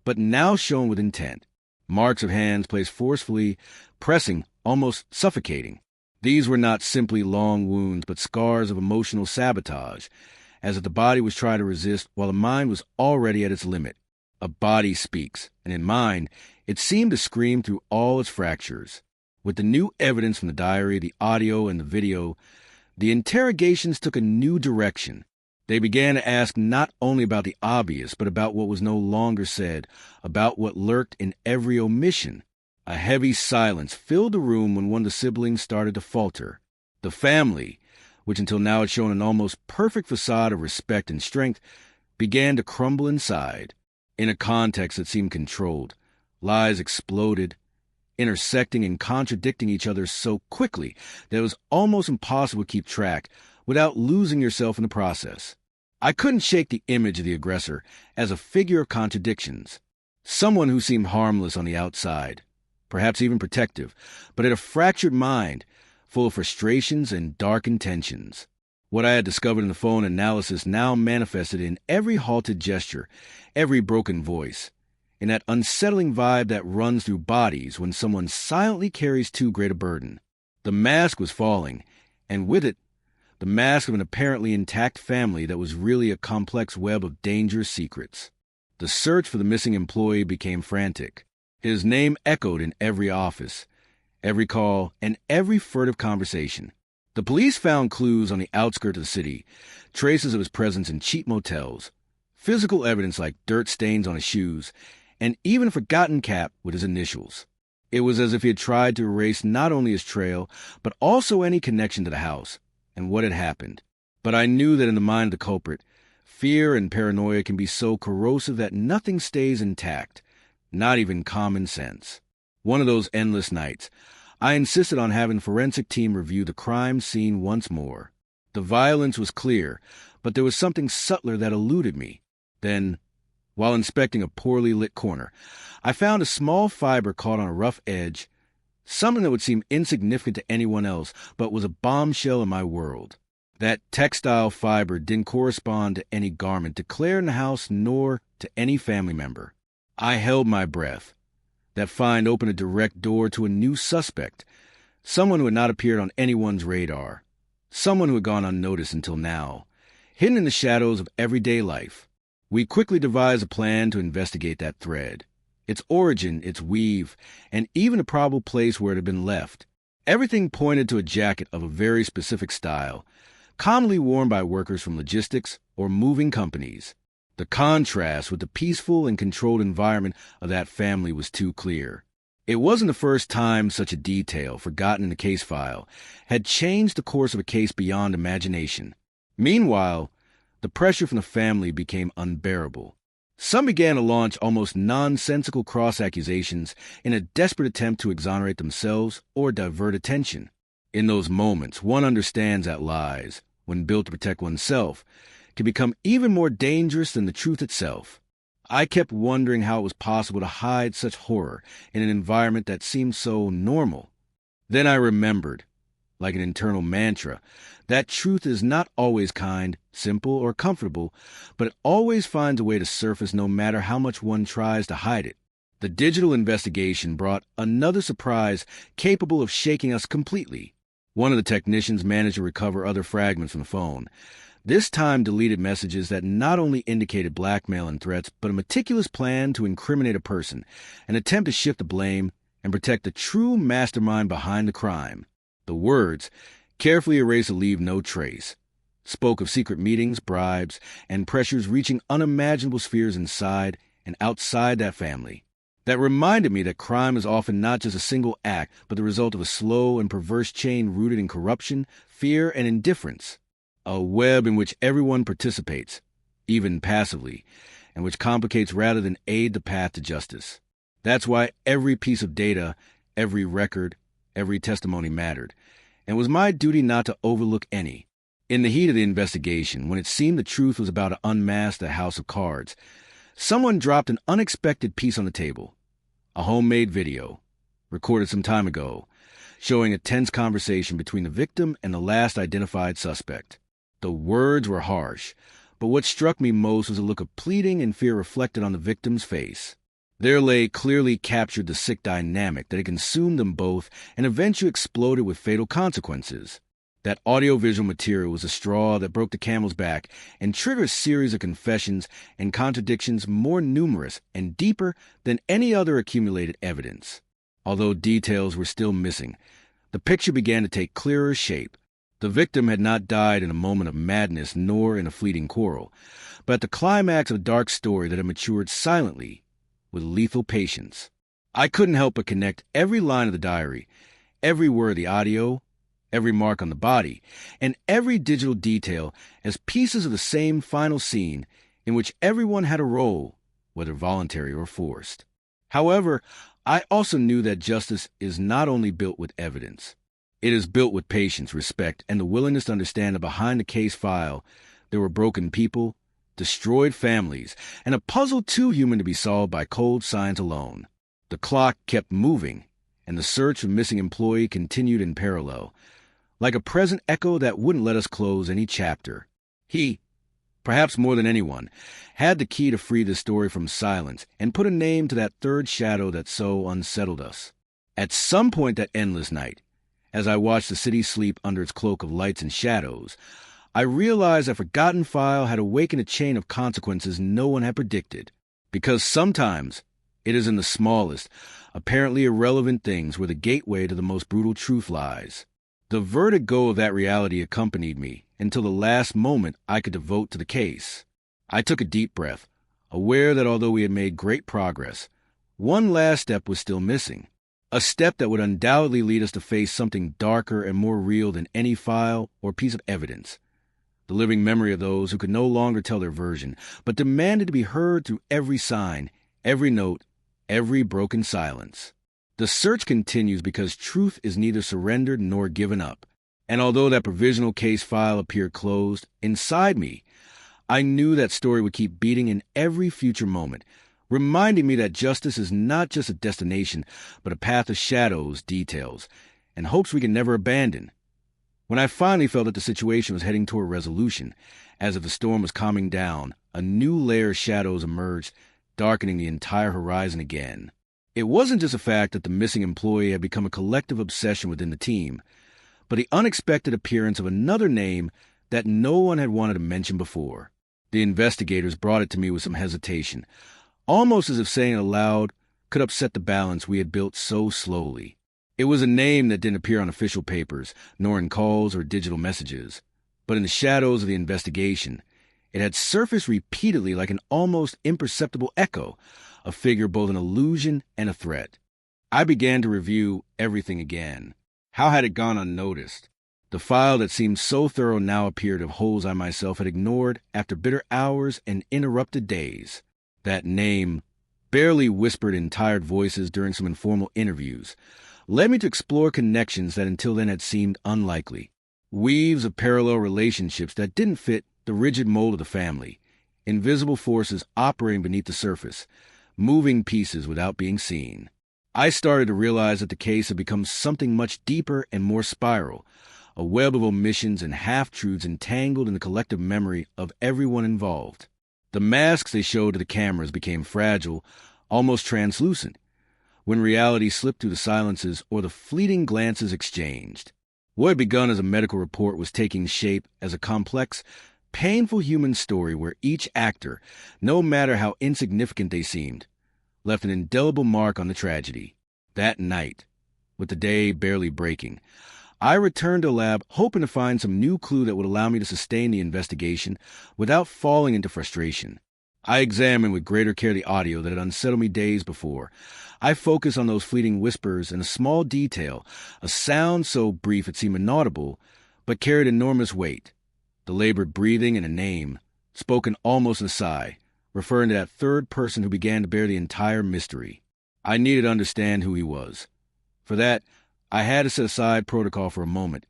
but now shown with intent. Marks of hands placed forcefully, pressing, almost suffocating. These were not simply long wounds, but scars of emotional sabotage, as if the body was trying to resist while the mind was already at its limit. A body speaks, and in mine, it seemed to scream through all its fractures. With the new evidence from the diary, the audio, and the video, the interrogations took a new direction. They began to ask not only about the obvious, but about what was no longer said, about what lurked in every omission. A heavy silence filled the room when one of the siblings started to falter. The family, which until now had shown an almost perfect facade of respect and strength, began to crumble inside. In a context that seemed controlled, lies exploded, intersecting and contradicting each other so quickly that it was almost impossible to keep track without losing yourself in the process. I couldn't shake the image of the aggressor as a figure of contradictions, someone who seemed harmless on the outside, perhaps even protective, but had a fractured mind full of frustrations and dark intentions. What I had discovered in the phone analysis now manifested in every halted gesture, every broken voice, in that unsettling vibe that runs through bodies when someone silently carries too great a burden. The mask was falling, and with it, the mask of an apparently intact family that was really a complex web of dangerous secrets. The search for the missing employee became frantic. His name echoed in every office, every call, and every furtive conversation. The police found clues on the outskirts of the city, traces of his presence in cheap motels, physical evidence like dirt stains on his shoes, and even a forgotten cap with his initials. It was as if he had tried to erase not only his trail, but also any connection to the house and what had happened. But I knew that in the mind of the culprit, fear and paranoia can be so corrosive that nothing stays intact, not even common sense. One of those endless nights, I insisted on having the forensic team review the crime scene once more. The violence was clear, but there was something subtler that eluded me. Then, while inspecting a poorly lit corner, I found a small fiber caught on a rough edge, something that would seem insignificant to anyone else, but was a bombshell in my world. That textile fiber didn't correspond to any garment declared in the house nor to any family member. I held my breath. That find opened a direct door to a new suspect, someone who had not appeared on anyone's radar, someone who had gone unnoticed until now, hidden in the shadows of everyday life. We quickly devised a plan to investigate that thread, its origin, its weave, and even the probable place where it had been left. Everything pointed to a jacket of a very specific style, commonly worn by workers from logistics or moving companies. The contrast with the peaceful and controlled environment of that family was too clear. It wasn't the first time such a detail, forgotten in the case file, had changed the course of a case beyond imagination. Meanwhile, the pressure from the family became unbearable. Some began to launch almost nonsensical cross-accusations in a desperate attempt to exonerate themselves or divert attention. In those moments, one understands that lies, when built to protect oneself, can become even more dangerous than the truth itself. I kept wondering how it was possible to hide such horror in an environment that seemed so normal. Then I remembered, like an internal mantra, that truth is not always kind, simple, or comfortable, but it always finds a way to surface no matter how much one tries to hide it. The digital investigation brought another surprise capable of shaking us completely. One of the technicians managed to recover other fragments from the phone, this time deleted messages that not only indicated blackmail and threats, but a meticulous plan to incriminate a person, an attempt to shift the blame and protect the true mastermind behind the crime. The words, carefully erased to leave no trace, spoke of secret meetings, bribes, and pressures reaching unimaginable spheres inside and outside that family. That reminded me that crime is often not just a single act, but the result of a slow and perverse chain rooted in corruption, fear, and indifference. A web in which everyone participates, even passively, and which complicates rather than aid the path to justice. That's why every piece of data, every record, every testimony mattered, and it was my duty not to overlook any. In the heat of the investigation, when it seemed the truth was about to unmask the house of cards, someone dropped an unexpected piece on the table. A homemade video, recorded some time ago, showing a tense conversation between the victim and the last identified suspect. The words were harsh, but what struck me most was a look of pleading and fear reflected on the victim's face. Their lay clearly captured the sick dynamic that had consumed them both and eventually exploded with fatal consequences. That audiovisual material was a straw that broke the camel's back and triggered a series of confessions and contradictions more numerous and deeper than any other accumulated evidence. Although details were still missing, the picture began to take clearer shape. The victim had not died in a moment of madness nor in a fleeting quarrel, but at the climax of a dark story that had matured silently, with lethal patience. I couldn't help but connect every line of the diary, every word of the audio, every mark on the body, and every digital detail as pieces of the same final scene in which everyone had a role, whether voluntary or forced. However, I also knew that justice is not only built with evidence. It is built with patience, respect, and the willingness to understand that behind the case file, there were broken people, destroyed families, and a puzzle too human to be solved by cold science alone. The clock kept moving, and the search for the missing employee continued in parallel, like a present echo that wouldn't let us close any chapter. He, perhaps more than anyone, had the key to free the story from silence and put a name to that third shadow that so unsettled us. At some point that endless night, as I watched the city sleep under its cloak of lights and shadows, I realized that forgotten file had awakened a chain of consequences no one had predicted. Because sometimes it is in the smallest, apparently irrelevant things where the gateway to the most brutal truth lies. The vertigo of that reality accompanied me until the last moment I could devote to the case. I took a deep breath, aware that although we had made great progress, one last step was still missing. A step that would undoubtedly lead us to face something darker and more real than any file or piece of evidence. The living memory of those who could no longer tell their version, but demanded to be heard through every sign, every note, every broken silence. The search continues because truth is neither surrendered nor given up. And although that provisional case file appeared closed, inside me, I knew that story would keep beating in every future moment, reminding me that justice is not just a destination, but a path of shadows, details, and hopes we can never abandon. When I finally felt that the situation was heading toward resolution, as if the storm was calming down, a new layer of shadows emerged, darkening the entire horizon again. It wasn't just the fact that the missing employee had become a collective obsession within the team, but the unexpected appearance of another name that no one had wanted to mention before. The investigators brought it to me with some hesitation, almost as if saying it aloud could upset the balance we had built so slowly. It was a name that didn't appear on official papers, nor in calls or digital messages, but in the shadows of the investigation, It had surfaced repeatedly like an almost imperceptible echo, a figure both an illusion and a threat. I began to review everything again. How had it gone unnoticed? The file that seemed so thorough now appeared of holes I myself had ignored after bitter hours and interrupted days. That name, barely whispered in tired voices during some informal interviews, led me to explore connections that until then had seemed unlikely. Weaves of parallel relationships that didn't fit the rigid mold of the family. Invisible forces operating beneath the surface, moving pieces without being seen. I started to realize that the case had become something much deeper and more spiral, a web of omissions and half-truths entangled in the collective memory of everyone involved. The masks they showed to the cameras became fragile, almost translucent, when reality slipped through the silences or the fleeting glances exchanged. What had begun as a medical report was taking shape as a complex, painful human story where each actor, no matter how insignificant they seemed, left an indelible mark on the tragedy. That night, with the day barely breaking, I returned to the lab hoping to find some new clue that would allow me to sustain the investigation without falling into frustration. I examined with greater care the audio that had unsettled me days before. I focused on those fleeting whispers and a small detail, a sound so brief it seemed inaudible, but carried enormous weight. The labored breathing and a name, spoken almost in a sigh, referring to that third person who began to bear the entire mystery. I needed to understand who he was. For that, I had to set aside protocol for a moment,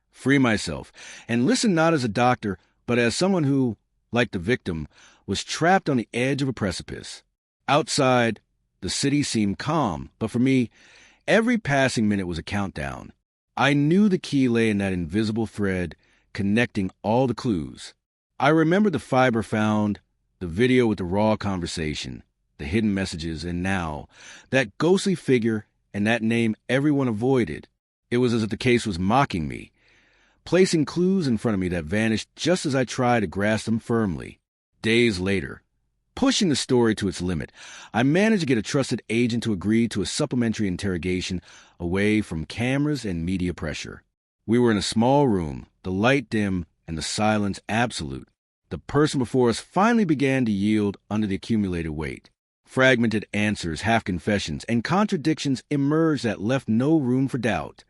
free myself, and listen not as a doctor, but as someone who, like the victim, was trapped on the edge of a precipice. Outside, the city seemed calm, but for me, every passing minute was a countdown. I knew the key lay in that invisible thread connecting all the clues. I remembered the fiber found, the video with the raw conversation, the hidden messages, and now, that ghostly figure and that name everyone avoided. It was as if the case was mocking me, placing clues in front of me that vanished just as I tried to grasp them firmly. Days later, pushing the story to its limit, I managed to get a trusted agent to agree to a supplementary interrogation away from cameras and media pressure. We were in a small room, the light dim and the silence absolute. The person before us finally began to yield under the accumulated weight. Fragmented answers, half-confessions, and contradictions emerged that left no room for doubt.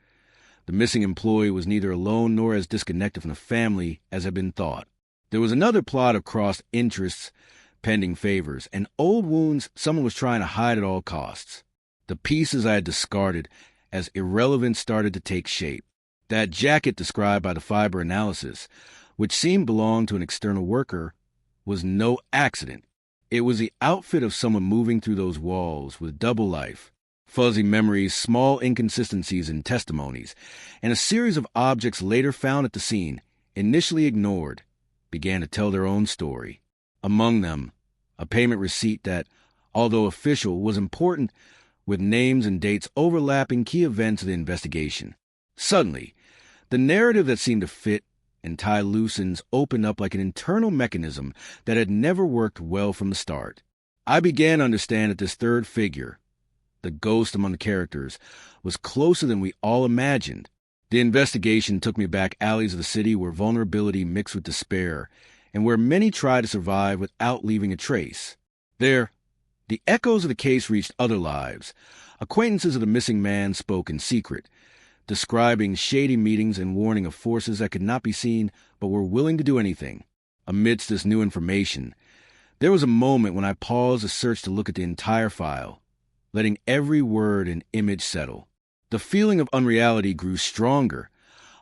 The missing employee was neither alone nor as disconnected from the family as had been thought. There was another plot of crossed interests, pending favors, and old wounds someone was trying to hide at all costs. The pieces I had discarded as irrelevant started to take shape. That jacket described by the fiber analysis, which seemed belong to an external worker, was no accident. It was the outfit of someone moving through those walls with double life, fuzzy memories, small inconsistencies in testimonies, and a series of objects later found at the scene, initially ignored, began to tell their own story. Among them, a payment receipt that, although official, was important, with names and dates overlapping key events of the investigation. Suddenly, the narrative that seemed to fit and tie loose ends opened up like an internal mechanism that had never worked well from the start. I began to understand that this third figure, the ghost among the characters, was closer than we all imagined. The investigation took me back alleys of the city where vulnerability mixed with despair, and where many tried to survive without leaving a trace. There, the echoes of the case reached other lives. Acquaintances of the missing man spoke in secret, describing shady meetings and warning of forces that could not be seen but were willing to do anything. Amidst this new information, there was a moment when I paused the search to look at the entire file, letting every word and image settle. The feeling of unreality grew stronger,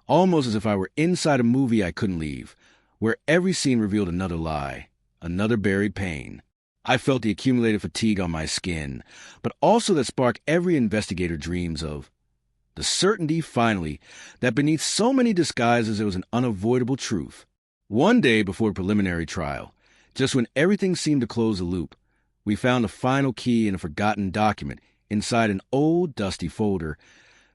almost as if I were inside a movie I couldn't leave, where every scene revealed another lie, another buried pain. I felt the accumulated fatigue on my skin, but also that spark every investigator dreams of. The certainty, finally, that beneath so many disguises there was an unavoidable truth. One day before the preliminary trial, just when everything seemed to close the loop, we found the final key in a forgotten document inside an old, dusty folder,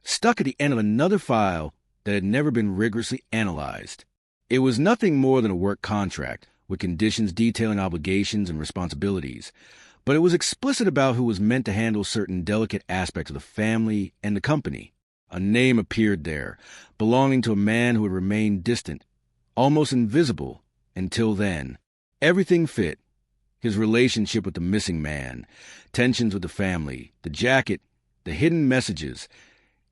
stuck at the end of another file that had never been rigorously analyzed. It was nothing more than a work contract, with conditions detailing obligations and responsibilities, but it was explicit about who was meant to handle certain delicate aspects of the family and the company. A name appeared there, belonging to a man who had remained distant, almost invisible, until then. Everything fit. His relationship with the missing man, tensions with the family, the jacket, the hidden messages,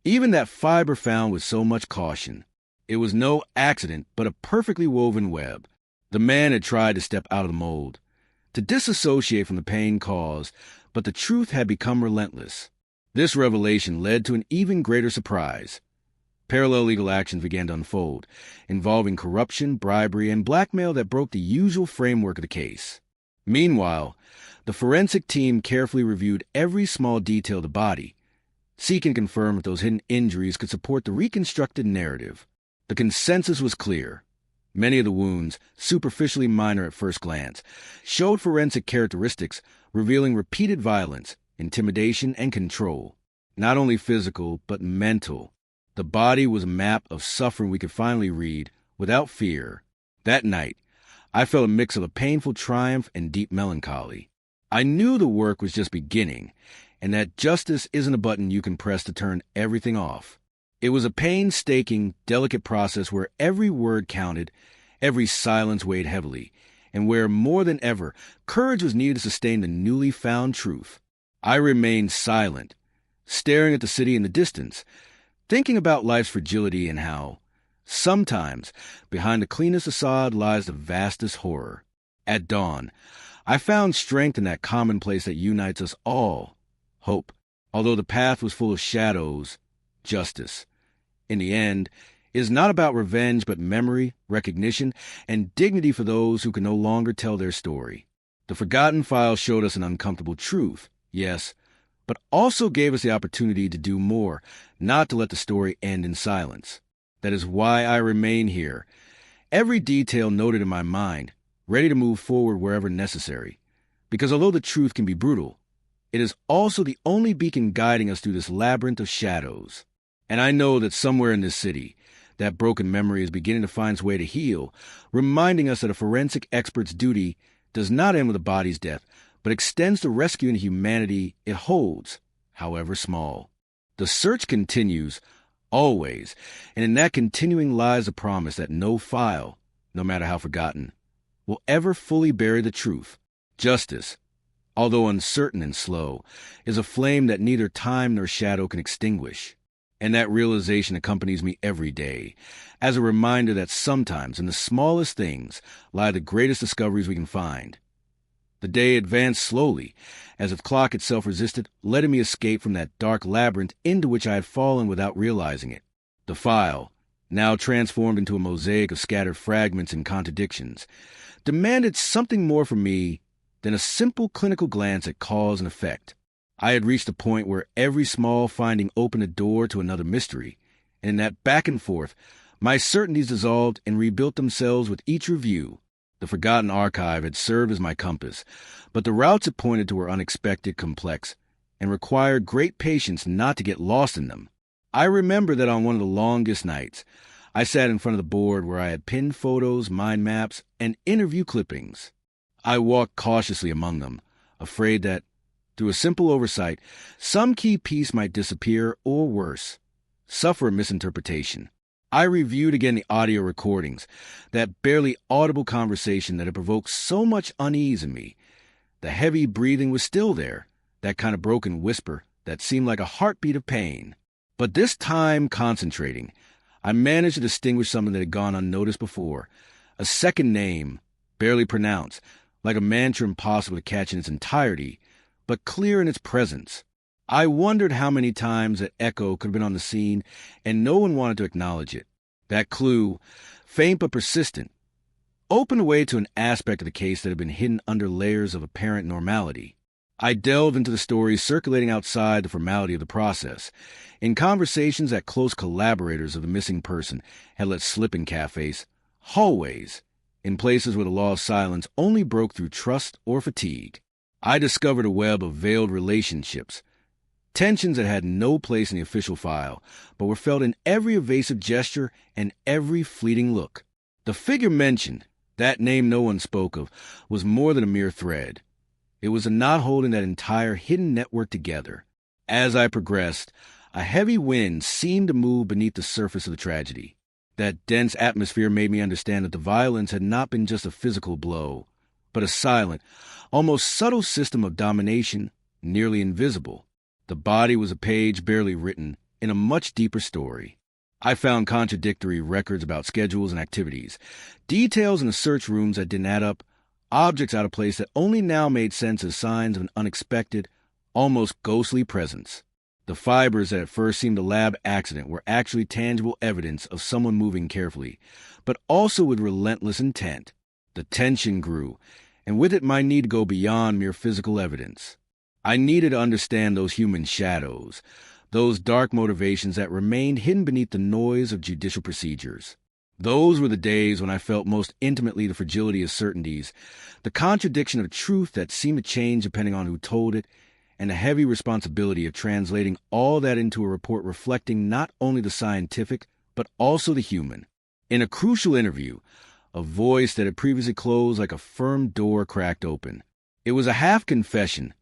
even that fiber found with so much caution. It was no accident, but a perfectly woven web. The man had tried to step out of the mold, to disassociate from the pain caused, but the truth had become relentless. This revelation led to an even greater surprise. Parallel legal actions began to unfold, involving corruption, bribery, and blackmail that broke the usual framework of the case. Meanwhile, the forensic team carefully reviewed every small detail of the body, seeking to confirm if those hidden injuries could support the reconstructed narrative. The consensus was clear. Many of the wounds, superficially minor at first glance, showed forensic characteristics revealing repeated violence, intimidation, and control. Not only physical, but mental. The body was a map of suffering we could finally read without fear. That night, I felt a mix of a painful triumph and deep melancholy. I knew the work was just beginning, and that justice isn't a button you can press to turn everything off. It was a painstaking, delicate process where every word counted, every silence weighed heavily, and where, more than ever, courage was needed to sustain the newly found truth. I remained silent, staring at the city in the distance, thinking about life's fragility and how, sometimes, behind the cleanest facade lies the vastest horror. At dawn, I found strength in that commonplace that unites us all, hope. Although the path was full of shadows, justice. In the end, it is not about revenge but memory, recognition, and dignity for those who can no longer tell their story. The forgotten file showed us an uncomfortable truth, yes, but also gave us the opportunity to do more, not to let the story end in silence. That is why I remain here, every detail noted in my mind, ready to move forward wherever necessary. Because although the truth can be brutal, it is also the only beacon guiding us through this labyrinth of shadows. And I know that somewhere in this city, that broken memory is beginning to find its way to heal, reminding us that a forensic expert's duty does not end with a body's death, but extends to rescuing the humanity it holds, however small. The search continues, always, and in that continuing lies the promise that no file, no matter how forgotten, will ever fully bury the truth. Justice, although uncertain and slow, is a flame that neither time nor shadow can extinguish. And that realization accompanies me every day, as a reminder that sometimes in the smallest things lie the greatest discoveries we can find. The day advanced slowly, as if clock itself resisted, letting me escape from that dark labyrinth into which I had fallen without realizing it. The file, now transformed into a mosaic of scattered fragments and contradictions, demanded something more from me than a simple clinical glance at cause and effect. I had reached a point where every small finding opened a door to another mystery, and in that back and forth, my certainties dissolved and rebuilt themselves with each review. The forgotten archive had served as my compass, but the routes it pointed to were unexpected, complex, and required great patience not to get lost in them. I remember that on one of the longest nights, I sat in front of the board where I had pinned photos, mind maps, and interview clippings. I walked cautiously among them, afraid that, through a simple oversight, some key piece might disappear or, worse, suffer a misinterpretation. I reviewed again the audio recordings, that barely audible conversation that had provoked so much unease in me. The heavy breathing was still there, that kind of broken whisper that seemed like a heartbeat of pain. But this time, concentrating, I managed to distinguish something that had gone unnoticed before. A second name, barely pronounced, like a mantra impossible to catch in its entirety, but clear in its presence. I wondered how many times that echo could have been on the scene, and no one wanted to acknowledge it. That clue, faint but persistent, opened a way to an aspect of the case that had been hidden under layers of apparent normality. I delved into the stories circulating outside the formality of the process, in conversations that close collaborators of the missing person had let slip in cafes, hallways, in places where the law of silence only broke through trust or fatigue. I discovered a web of veiled relationships, tensions that had no place in the official file, but were felt in every evasive gesture and every fleeting look. The figure mentioned, that name no one spoke of, was more than a mere thread. It was a knot holding that entire hidden network together. As I progressed, a heavy wind seemed to move beneath the surface of the tragedy. That dense atmosphere made me understand that the violence had not been just a physical blow, but a silent, almost subtle system of domination, nearly invisible. The body was a page barely written in a much deeper story. I found contradictory records about schedules and activities, details in the search rooms that didn't add up, objects out of place that only now made sense as signs of an unexpected, almost ghostly presence. The fibers that at first seemed a lab accident were actually tangible evidence of someone moving carefully, but also with relentless intent. The tension grew, and with it my need to go beyond mere physical evidence. I needed to understand those human shadows, those dark motivations that remained hidden beneath the noise of judicial procedures. Those were the days when I felt most intimately the fragility of certainties, the contradiction of truth that seemed to change depending on who told it, and the heavy responsibility of translating all that into a report reflecting not only the scientific, but also the human. In a crucial interview, a voice that had previously closed like a firm door cracked open. It was a half-confession,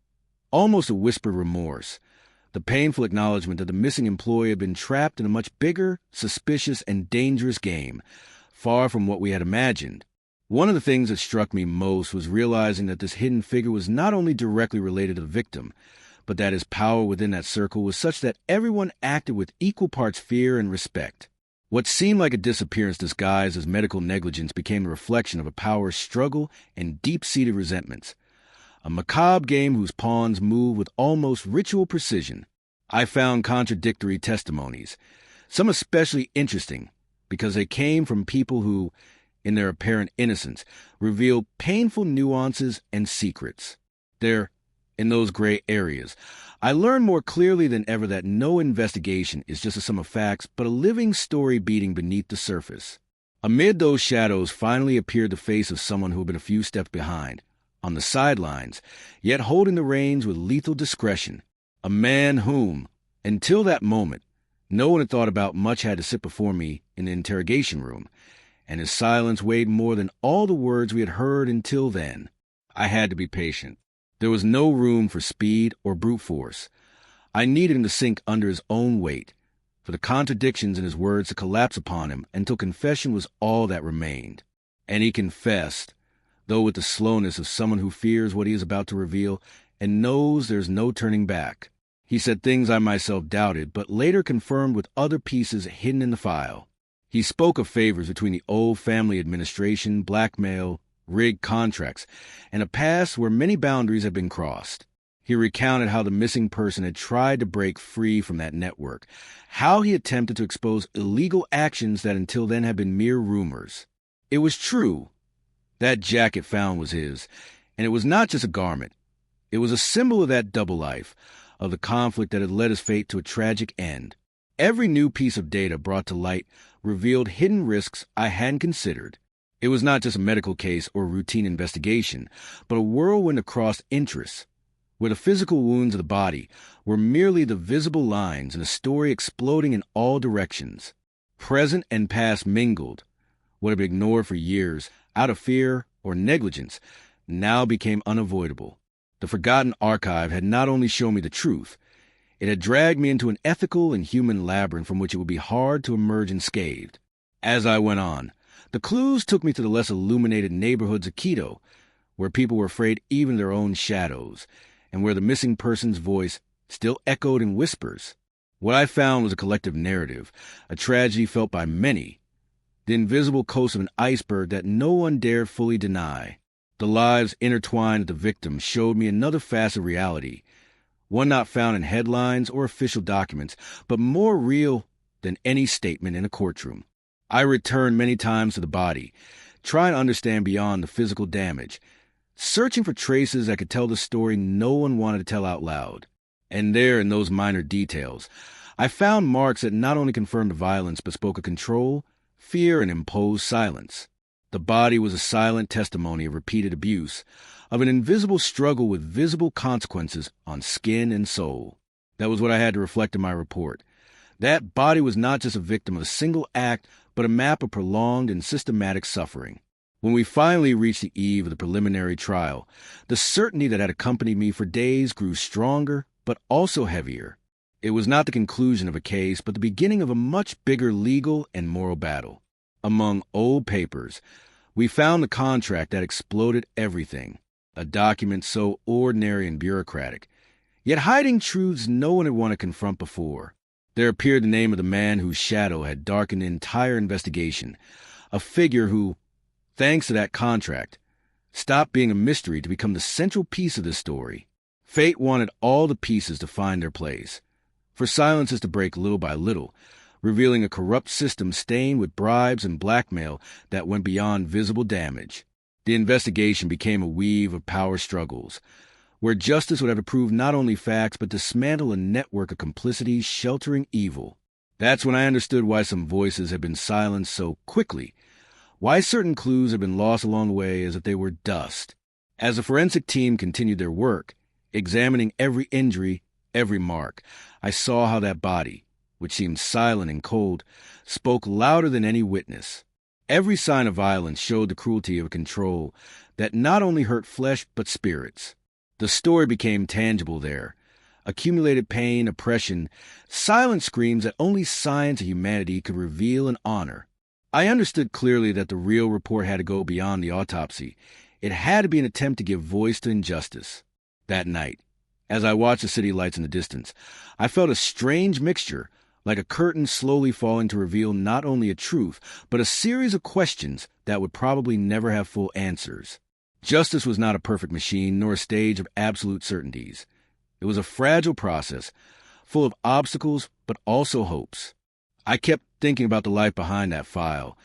almost a whispered remorse, the painful acknowledgement that the missing employee had been trapped in a much bigger, suspicious, and dangerous game, far from what we had imagined. One of the things that struck me most was realizing that this hidden figure was not only directly related to the victim, but that his power within that circle was such that everyone acted with equal parts fear and respect. What seemed like a disappearance disguised as medical negligence became the reflection of a power struggle and deep-seated resentments. A macabre game whose pawns moved with almost ritual precision. I found contradictory testimonies, some especially interesting, because they came from people who, in their apparent innocence, revealed painful nuances and secrets. There, in those gray areas, I learned more clearly than ever that no investigation is just a sum of facts, but a living story beating beneath the surface. Amid those shadows finally appeared the face of someone who had been a few steps behind, on the sidelines, yet holding the reins with lethal discretion. A man whom, until that moment, no one had thought about much had to sit before me in the interrogation room, and his silence weighed more than all the words we had heard until then. I had to be patient. There was no room for speed or brute force. I needed him to sink under his own weight, for the contradictions in his words to collapse upon him until confession was all that remained. And he confessed, though with the slowness of someone who fears what he is about to reveal and knows there's no turning back. He said things I myself doubted, but later confirmed with other pieces hidden in the file. He spoke of favors between the old family administration, blackmail, rigged contracts, and a past where many boundaries had been crossed. He recounted how the missing person had tried to break free from that network, how he attempted to expose illegal actions that until then had been mere rumors. It was true. That jacket found was his, and it was not just a garment. It was a symbol of that double life, of the conflict that had led his fate to a tragic end. Every new piece of data brought to light revealed hidden risks I hadn't considered. It was not just a medical case or routine investigation, but a whirlwind of crossed interests, where the physical wounds of the body were merely the visible lines in a story exploding in all directions. Present and past mingled. What had been ignored for years, out of fear or negligence, now became unavoidable. The forgotten archive had not only shown me the truth, it had dragged me into an ethical and human labyrinth from which it would be hard to emerge unscathed. As I went on, the clues took me to the less illuminated neighborhoods of Quito, where people were afraid even of their own shadows, and where the missing person's voice still echoed in whispers. What I found was a collective narrative, a tragedy felt by many, the invisible coast of an iceberg that no one dared fully deny. The lives intertwined with the victims showed me another facet of reality, one not found in headlines or official documents, but more real than any statement in a courtroom. I returned many times to the body, trying to understand beyond the physical damage, searching for traces that could tell the story no one wanted to tell out loud. And there, in those minor details, I found marks that not only confirmed the violence but spoke of control, fear, and imposed silence. The body was a silent testimony of repeated abuse, of an invisible struggle with visible consequences on skin and soul. That was what I had to reflect in my report. That body was not just a victim of a single act, but a map of prolonged and systematic suffering. When we finally reached the eve of the preliminary trial, the certainty that had accompanied me for days grew stronger, but also heavier. It was not the conclusion of a case, but the beginning of a much bigger legal and moral battle. Among old papers, We found the contract that exploded everything, a document so ordinary and bureaucratic, yet hiding truths no one had wanted to confront before. There appeared the name of the man whose shadow had darkened the entire investigation, a figure who, thanks to that contract, stopped being a mystery to become the central piece of the story. Fate wanted all the pieces to find their place, for silence is to break little by little, revealing a corrupt system stained with bribes and blackmail that went beyond visible damage. The investigation became a weave of power struggles, where justice would have to prove not only facts but dismantle a network of complicities sheltering evil. That's when I understood why some voices had been silenced so quickly, why certain clues had been lost along the way as if they were dust. As the forensic team continued their work, examining every injury, every mark, I saw how that body, which seemed silent and cold, spoke louder than any witness. Every sign of violence showed the cruelty of control that not only hurt flesh but spirits. The story became tangible there. Accumulated pain, oppression, silent screams that only science and humanity could reveal and honor. I understood clearly that the real report had to go beyond the autopsy. It had to be an attempt to give voice to injustice. That night, as I watched the city lights in the distance, I felt a strange mixture, like a curtain slowly falling to reveal not only a truth, but a series of questions that would probably never have full answers. Justice was not a perfect machine, nor a stage of absolute certainties. It was a fragile process, full of obstacles, but also hopes. I kept thinking about the life behind that file,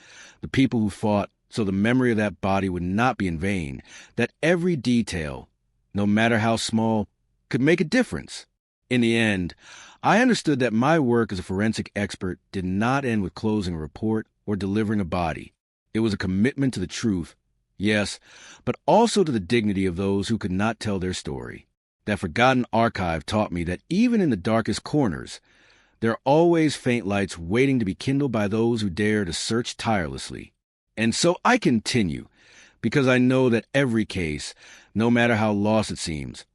the people who fought so the memory of that body would not be in vain, that every detail, no matter how small, could make a difference. In the end, I understood that my work as a forensic expert did not end with closing a report or delivering a body. It was a commitment to the truth, yes, but also to the dignity of those who could not tell their story. That forgotten archive taught me that even in the darkest corners, there are always faint lights waiting to be kindled by those who dare to search tirelessly. And so I continue, because I know that every case, no matter how lost it seems,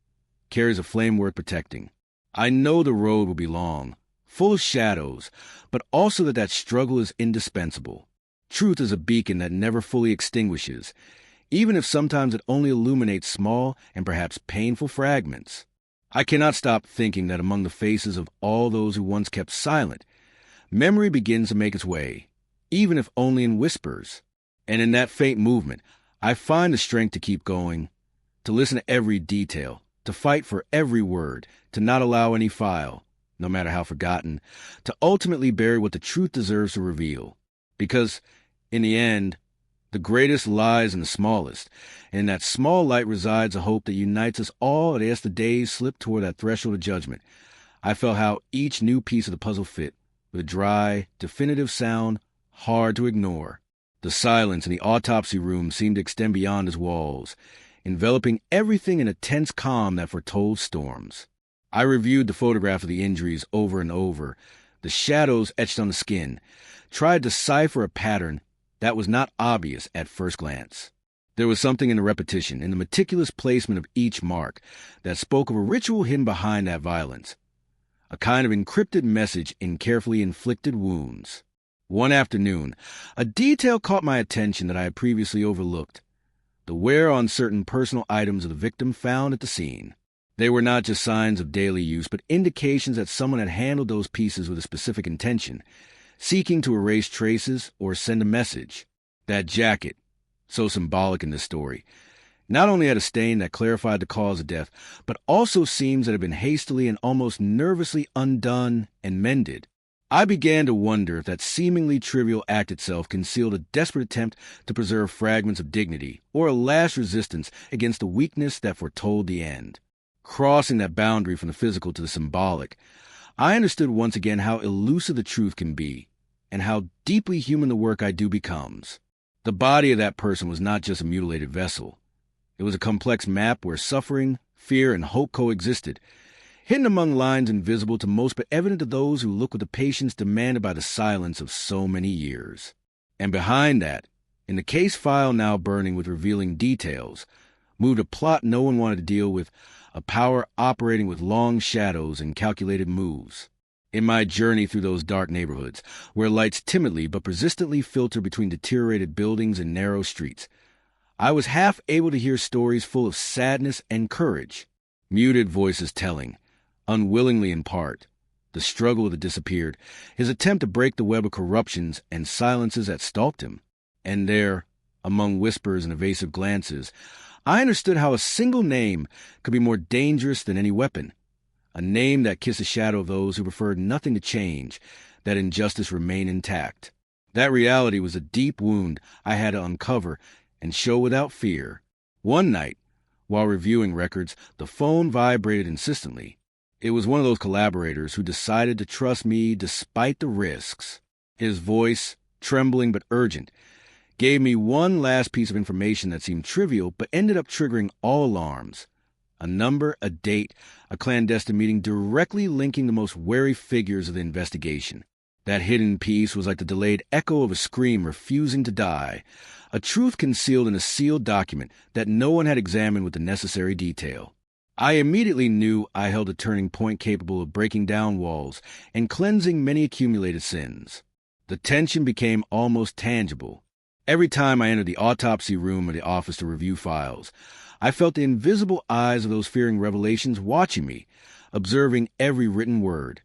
carries a flame worth protecting. I know the road will be long, full of shadows, but also that struggle is indispensable. Truth is a beacon that never fully extinguishes, even if sometimes it only illuminates small and perhaps painful fragments. I cannot stop thinking that among the faces of all those who once kept silent, memory begins to make its way, even if only in whispers. And in that faint movement, I find the strength to keep going, to listen to every detail, to fight for every word, to not allow any file, no matter how forgotten, to ultimately bury what the truth deserves to reveal. Because, in the end, the greatest lies in the smallest, and in that small light resides a hope that unites us all as the days slip toward that threshold of judgment. I felt how each new piece of the puzzle fit, with a dry, definitive sound, hard to ignore. The silence in the autopsy room seemed to extend beyond its walls, enveloping everything in a tense calm that foretold storms. I reviewed the photograph of the injuries over and over, the shadows etched on the skin, tried to decipher a pattern that was not obvious at first glance. There was something in the repetition, in the meticulous placement of each mark, that spoke of a ritual hidden behind that violence, a kind of encrypted message in carefully inflicted wounds. One afternoon, a detail caught my attention that I had previously overlooked: the wear on certain personal items of the victim found at the scene. They were not just signs of daily use, but indications that someone had handled those pieces with a specific intention, seeking to erase traces or send a message. That jacket, so symbolic in this story, not only had a stain that clarified the cause of death, but also seams that had been hastily and almost nervously undone and mended. I began to wonder if that seemingly trivial act itself concealed a desperate attempt to preserve fragments of dignity, or a last resistance against the weakness that foretold the end. Crossing that boundary from the physical to the symbolic, I understood once again how elusive the truth can be, and how deeply human the work I do becomes. The body of that person was not just a mutilated vessel. It was a complex map where suffering, fear, and hope coexisted, hidden among lines invisible to most but evident to those who look with the patience demanded by the silence of so many years. And behind that, in the case file now burning with revealing details, moved a plot no one wanted to deal with, a power operating with long shadows and calculated moves. In my journey through those dark neighborhoods, where lights timidly but persistently filter between deteriorated buildings and narrow streets, I was half able to hear stories full of sadness and courage, muted voices telling, unwillingly in part, the struggle of the disappeared, his attempt to break the web of corruptions and silences that stalked him. And there, among whispers and evasive glances, I understood how a single name could be more dangerous than any weapon. A name that kissed the shadow of those who preferred nothing to change, that injustice remain intact. That reality was a deep wound I had to uncover and show without fear. One night, while reviewing records, the phone vibrated insistently. It was one of those collaborators who decided to trust me despite the risks. His voice, trembling but urgent, gave me one last piece of information that seemed trivial but ended up triggering all alarms. A number, a date, a clandestine meeting directly linking the most wary figures of the investigation. That hidden piece was like the delayed echo of a scream refusing to die, a truth concealed in a sealed document that no one had examined with the necessary detail. I immediately knew I held a turning point capable of breaking down walls and cleansing many accumulated sins. The tension became almost tangible. Every time I entered the autopsy room or the office to review files, I felt the invisible eyes of those fearing revelations watching me, observing every written word,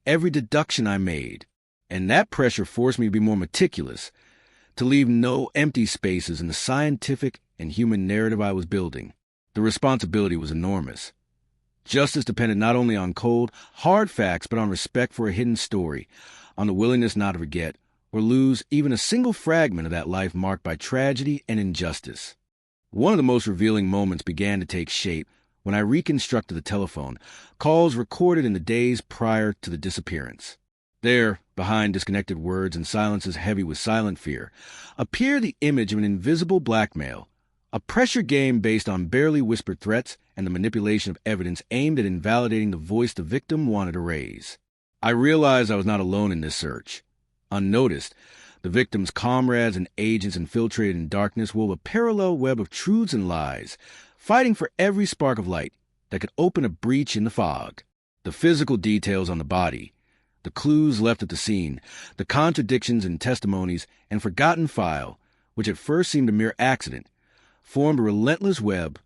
every deduction I made. And that pressure forced me to be more meticulous, to leave no empty spaces in the scientific and human narrative I was building. The responsibility was enormous. Justice depended not only on cold, hard facts, but on respect for a hidden story, on the willingness not to forget or lose even a single fragment of that life marked by tragedy and injustice. One of the most revealing moments began to take shape when I reconstructed the telephone, calls recorded in the days prior to the disappearance. There, behind disconnected words and silences heavy with silent fear, appeared the image of an invisible blackmail, a pressure game based on barely whispered threats and the manipulation of evidence aimed at invalidating the voice the victim wanted to raise. I realized I was not alone in this search. Unnoticed, the victim's comrades and agents infiltrated in darkness wove a parallel web of truths and lies, fighting for every spark of light that could open a breach in the fog. The physical details on the body, the clues left at the scene, the contradictions in testimonies, and forgotten file, which at first seemed a mere accident, formed a relentless web,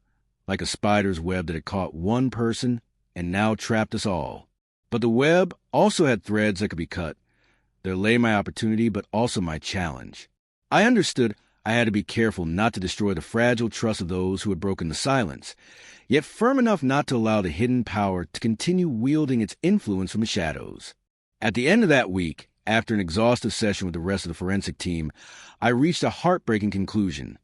like a spider's web that had caught one person and now trapped us all. But the web also had threads that could be cut. There lay my opportunity, but also my challenge. I understood I had to be careful not to destroy the fragile trust of those who had broken the silence, yet firm enough not to allow the hidden power to continue wielding its influence from the shadows. At the end of that week, after an exhaustive session with the rest of the forensic team, I reached a heartbreaking conclusion.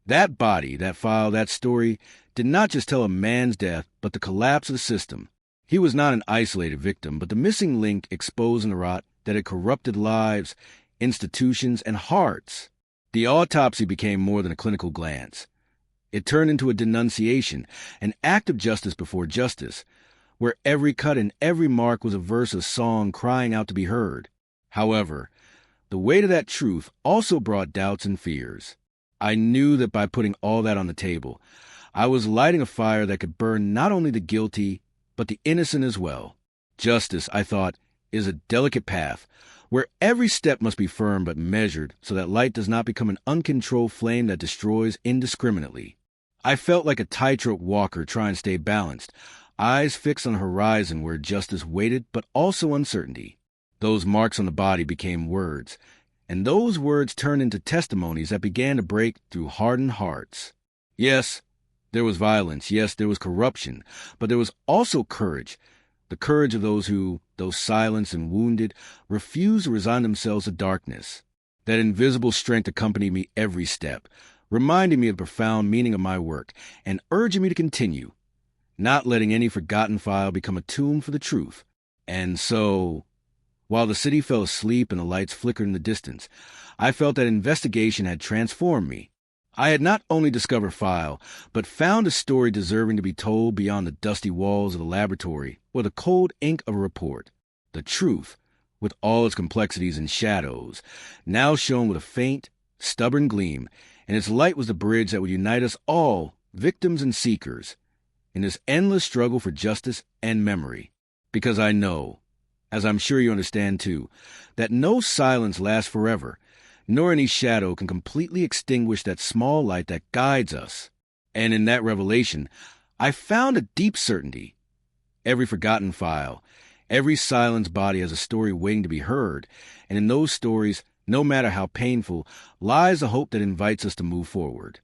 That body, that file, that story did not just tell a man's death, but the collapse of the system. He was not an isolated victim, but the missing link exposing the rot that had corrupted lives, institutions, and hearts. The autopsy became more than a clinical glance. It turned into a denunciation, an act of justice before justice, where every cut and every mark was a verse of song crying out to be heard. However, the weight of that truth also brought doubts and fears. I knew that by putting all that on the table, I was lighting a fire that could burn not only the guilty, but the innocent as well. Justice, I thought, is a delicate path, where every step must be firm but measured so that light does not become an uncontrolled flame that destroys indiscriminately. I felt like a tightrope walker trying to stay balanced, eyes fixed on the horizon where justice waited but also uncertainty. Those marks on the body became words, and those words turned into testimonies that began to break through hardened hearts. Yes, there was violence, yes, there was corruption, but there was also courage. The courage of those who, though silenced and wounded, refused to resign themselves to darkness. That invisible strength accompanied me every step, reminding me of the profound meaning of my work and urging me to continue, not letting any forgotten file become a tomb for the truth. And so, while the city fell asleep and the lights flickered in the distance, I felt that investigation had transformed me. I had not only discovered file, but found a story deserving to be told beyond the dusty walls of the laboratory or the cold ink of a report. The truth, with all its complexities and shadows, now shone with a faint, stubborn gleam, and its light was the bridge that would unite us all, victims and seekers, in this endless struggle for justice and memory. Because I know, as I'm sure you understand too, that no silence lasts forever, nor any shadow can completely extinguish that small light that guides us. And in that revelation, I found a deep certainty. Every forgotten file, every silenced body has a story waiting to be heard, and in those stories, no matter how painful, lies a hope that invites us to move forward.